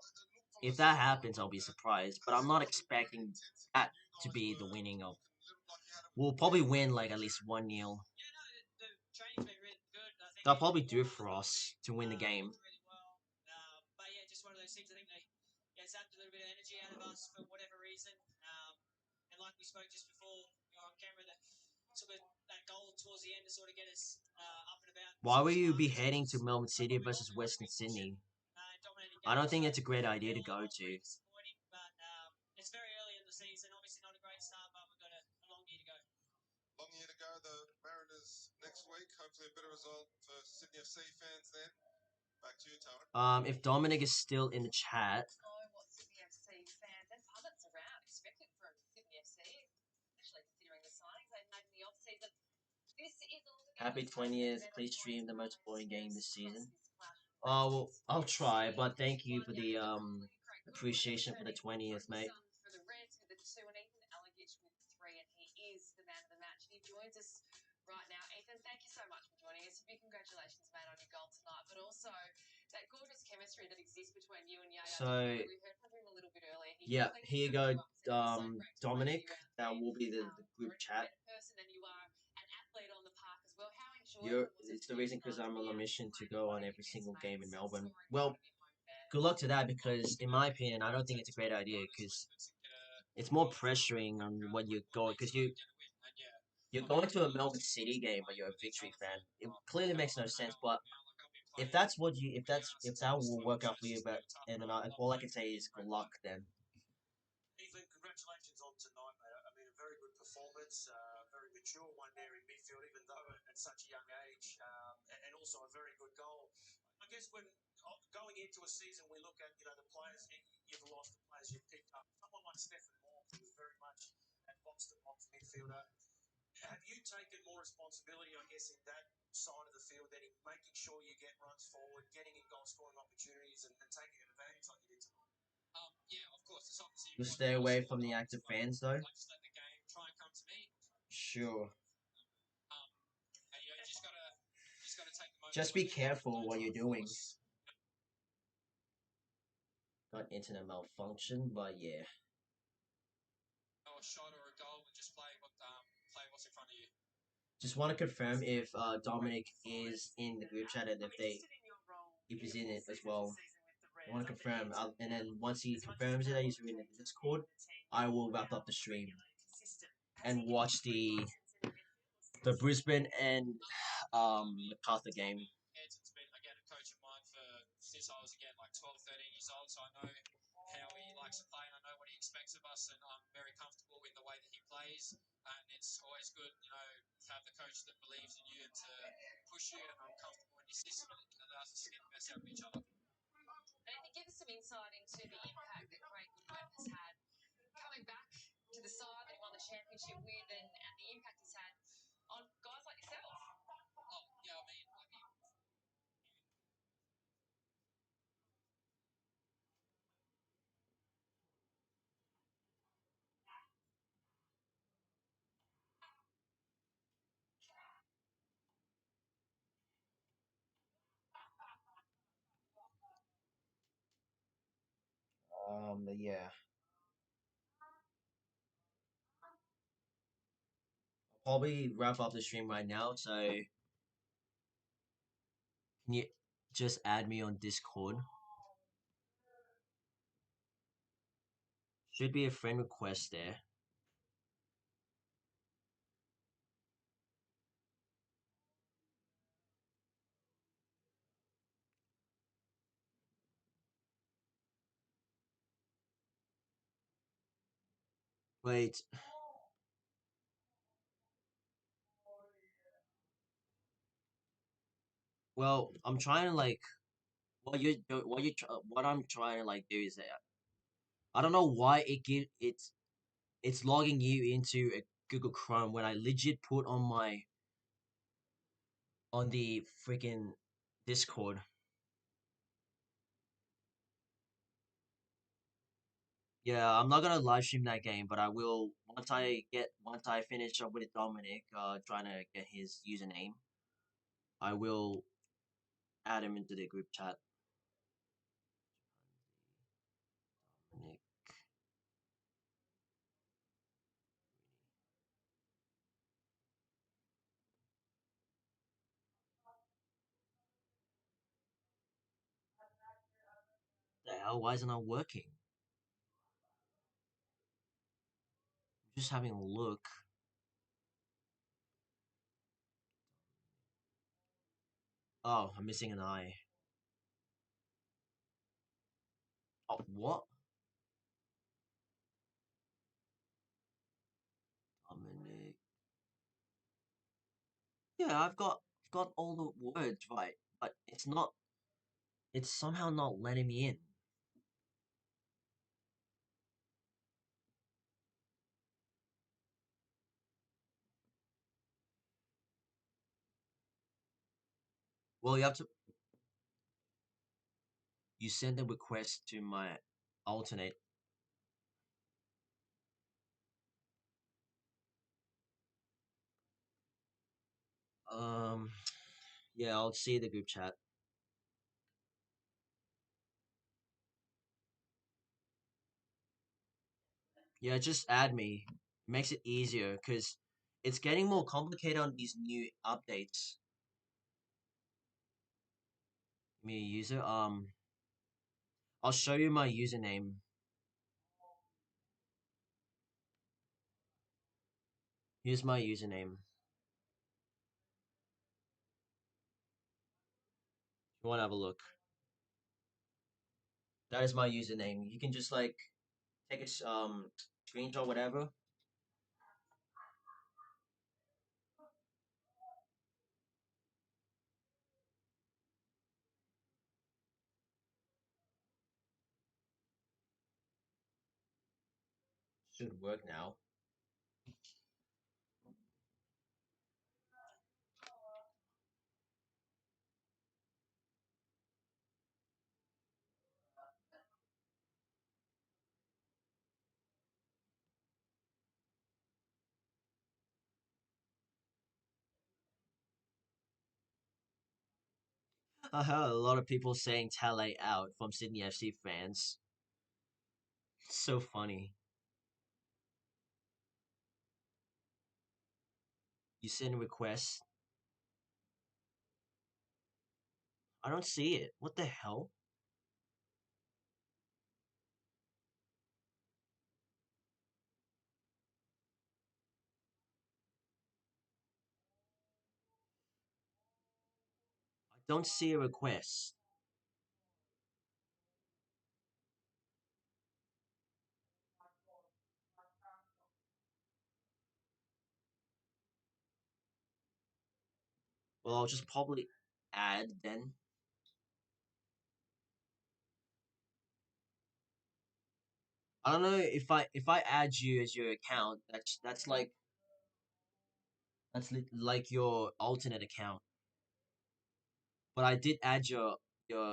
Speaker 3: if that happens, I'll be surprised. But I'm not expecting that to be the winning of. We'll probably win like at least 1-0.
Speaker 7: Yeah, no, the training's been really good. I think
Speaker 3: They'll probably do it for us to win the game.
Speaker 7: really well. But yeah, just one of those things. I think they zapped a little bit of energy out of us for whatever reason. And like we spoke just before on camera, that took that goal towards the end to sort of get us up and about.
Speaker 3: Why will you be heading to Melbourne City versus Western Sydney? I don't think it's a great idea to go to.
Speaker 7: But it's very early in the season. Obviously not a great start, but we've got a long year to go.
Speaker 4: Long year to go. The Mariners next week. Hopefully a better result for Sydney FC fans then. Back to you, Tara.
Speaker 3: If Dominic is still in the chat,
Speaker 5: Know what Sydney FC fans and pundits around expected from Sydney FC, especially considering the signings they've made in the off-season. This is altogether
Speaker 3: happy
Speaker 5: a
Speaker 3: 20th.
Speaker 5: better
Speaker 3: Please stream the most
Speaker 5: point
Speaker 3: boring game this season.
Speaker 5: this clash.
Speaker 3: Well, I'll try, but thank you for the appreciation for the 20th, mate.
Speaker 5: For the Reds with the 2 and Ethan Aleague with 3, and he is the man of the match. And he joins us right now. Ethan, thank you so much for joining us. Big congratulations, mate, on your goal tonight, but also that gorgeous chemistry that exists between you and Yaya.
Speaker 3: So,
Speaker 5: we heard from him a little bit earlier.
Speaker 3: yeah, here you go, Dominic. That will be the group chat. It's the reason because I'm on a mission to go on every single game in Melbourne. Well, good luck to that because, in my opinion, I don't think it's a great idea because it's more pressuring on when you're going because you're going to a Melbourne City game, but you're a Victory fan. It clearly makes no sense. But if that's what you if that will work out for you, but and then all I can say is good luck then.
Speaker 4: Ethan, congratulations on tonight, mate. I mean, a very good performance, very mature one there in midfield, even though at such a young age, and also a very good goal. I guess when going into a season, we look at the players you've lost, the players you've picked up. Someone like Stefan Moore, who was very much that box-to-box midfielder. Have you taken more responsibility, I guess, in that side of the field than in making sure you get runs forward, getting in goal-scoring opportunities, and taking advantage like you did tonight?
Speaker 7: Yeah, of course. It's obviously
Speaker 3: You stay away from the active fans, though.
Speaker 7: just let the game try and come to me.
Speaker 3: Sure.
Speaker 7: And you just gotta take the moment.
Speaker 3: Just be careful what you're doing. Got internet malfunction, but yeah.
Speaker 7: A shot or a goal and just play what's in front of you.
Speaker 3: Just want to confirm if Dominic is in the group chat and if he's in it as well. I want to confirm, and then once he confirms it that he's in the Discord, I will wrap up the stream and watch the Brisbane and MacArthur game.
Speaker 7: Ed's been again a coach of mine since I was again like 12, 13 years old, so I know how he likes to play and I know what he expects of us, and I'm very comfortable in the way that he plays. And it's always good, to have the coach that believes in you and to push you. And I'm comfortable in his system, and it allows us to get the best out of each other.
Speaker 5: And if you give us some insight into the impact that Craig Goodwin has had coming back to the side that he won the championship with, and the impact he's had on guys like yourself.
Speaker 7: Oh, yeah, I mean,
Speaker 3: Yeah. I'll probably wrap up the stream right now, so can you just add me on Discord? Should be a friend request there. Wait. Well, I'm trying to like what I'm trying to like do is that I don't know why it's logging you into a Google Chrome when I legit put on the freaking Discord. Yeah, I'm not gonna live stream that game, but I will once I finish up with Dominic, trying to get his username. I will add him into the group chat. Dominic. The hell? Why isn't it working? I'm just having a look. Oh, I'm missing an eye. Oh, what? Dominic. Yeah, I've got all the words right, but it's somehow not letting me in. Well, you send a request to my alternate. Yeah, I'll see the group chat. Yeah, just add me. Makes it easier because it's getting more complicated on these new updates. Me a user. I'll show you my username. Here's my username. If you want to have a look. That is my username. You can just like take a screenshot, whatever. Should work now. I heard a lot of people saying Tale out from Sydney FC fans. So funny. You send requests. I don't see it. What the hell? I don't see a request. Well, I'll just probably add then. I don't know if I add you as your account. That's like like your alternate account. But I did add your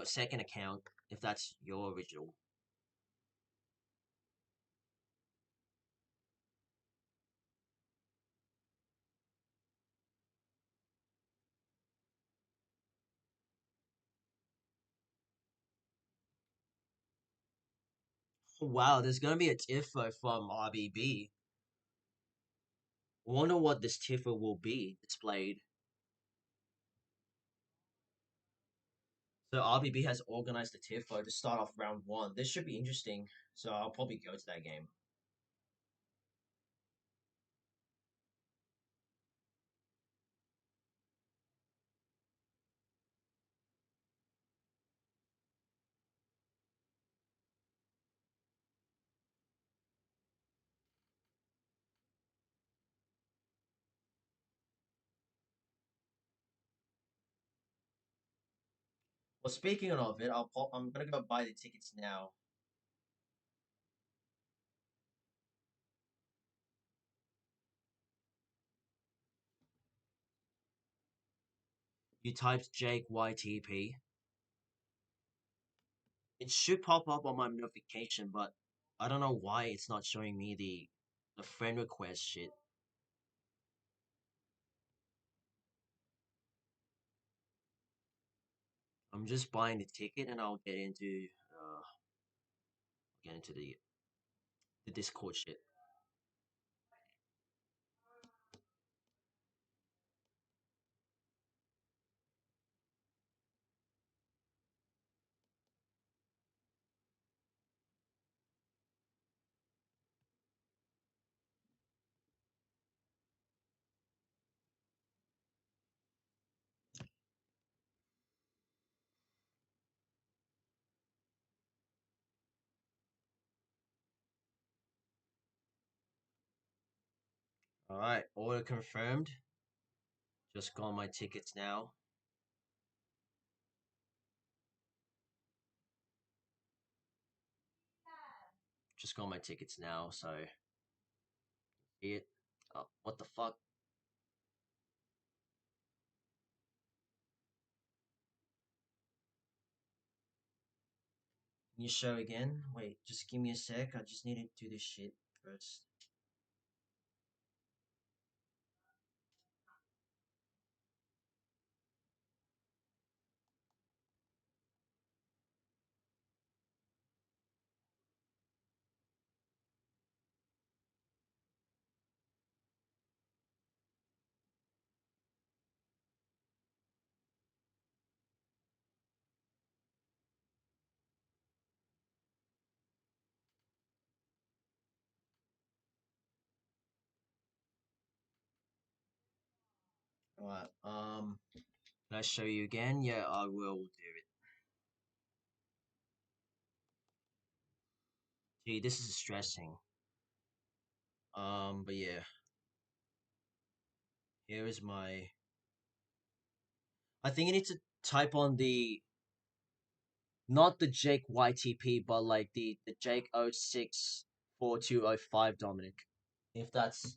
Speaker 3: second account if that's your original. Wow, there's gonna be a tifo from RBB. Wonder what this tifo will be displayed. So RBB has organized the tifo to start off round one. This should be interesting. So I'll probably go to that game. Well, speaking of it, I'm gonna go buy the tickets now. You typed Jake YTP. It should pop up on my notification, but I don't know why it's not showing me the friend request shit. I'm just buying the ticket and I'll get into the Discord shit. All right, order confirmed. Just got my tickets now. Just got my tickets now, so see it. Oh, what the fuck? Can you show again? Wait, just give me a sec. I just need to do this shit first. Alright, can I show you again? Yeah, I will do it. Gee, this is stressing. But yeah. Here is my... I think you need to type on the... Not the Jake YTP, but like the Jake 064205 Dominic. If that's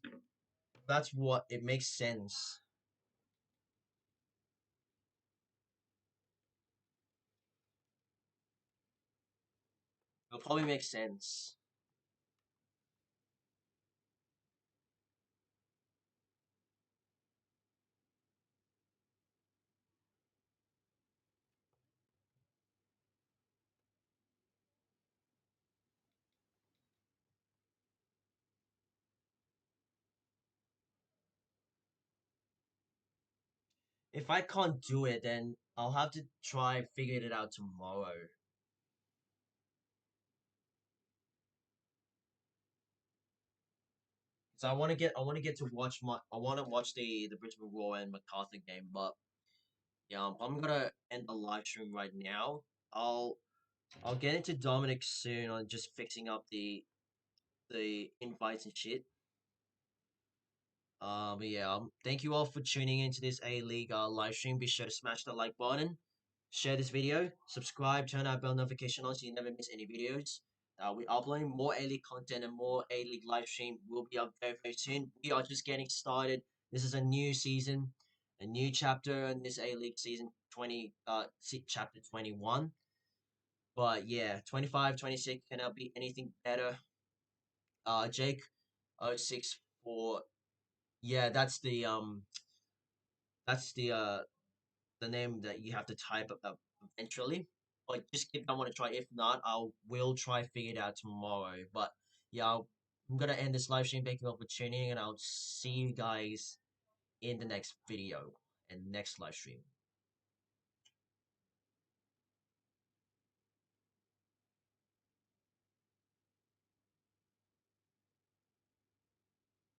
Speaker 3: what it makes sense. It'll probably make sense. If I can't do it, then I'll have to try figure it out tomorrow. So I want to get to watch I want to watch the Brisbane Roar and MacArthur game, but yeah, I'm gonna end the live stream right now. I'll get into Dominic soon on just fixing up the invites and shit. But yeah, thank you all for tuning into this A-League live stream. Be sure to smash the like button, share this video, subscribe, turn our bell notification on so you never miss any videos. We're uploading more A-League content and more A-League live stream will be up very, very soon. We are just getting started. This is a new season, a new chapter in this A-League season 20, chapter 21. But yeah, 25, 26 cannot be anything better. Jake 064. Yeah, that's the name that you have to type up eventually. But just if I want to try. If not, I will try figure it out tomorrow. But yeah, I'm gonna end this live stream. Thank you all for tuning in, and I'll see you guys in the next video and next live stream.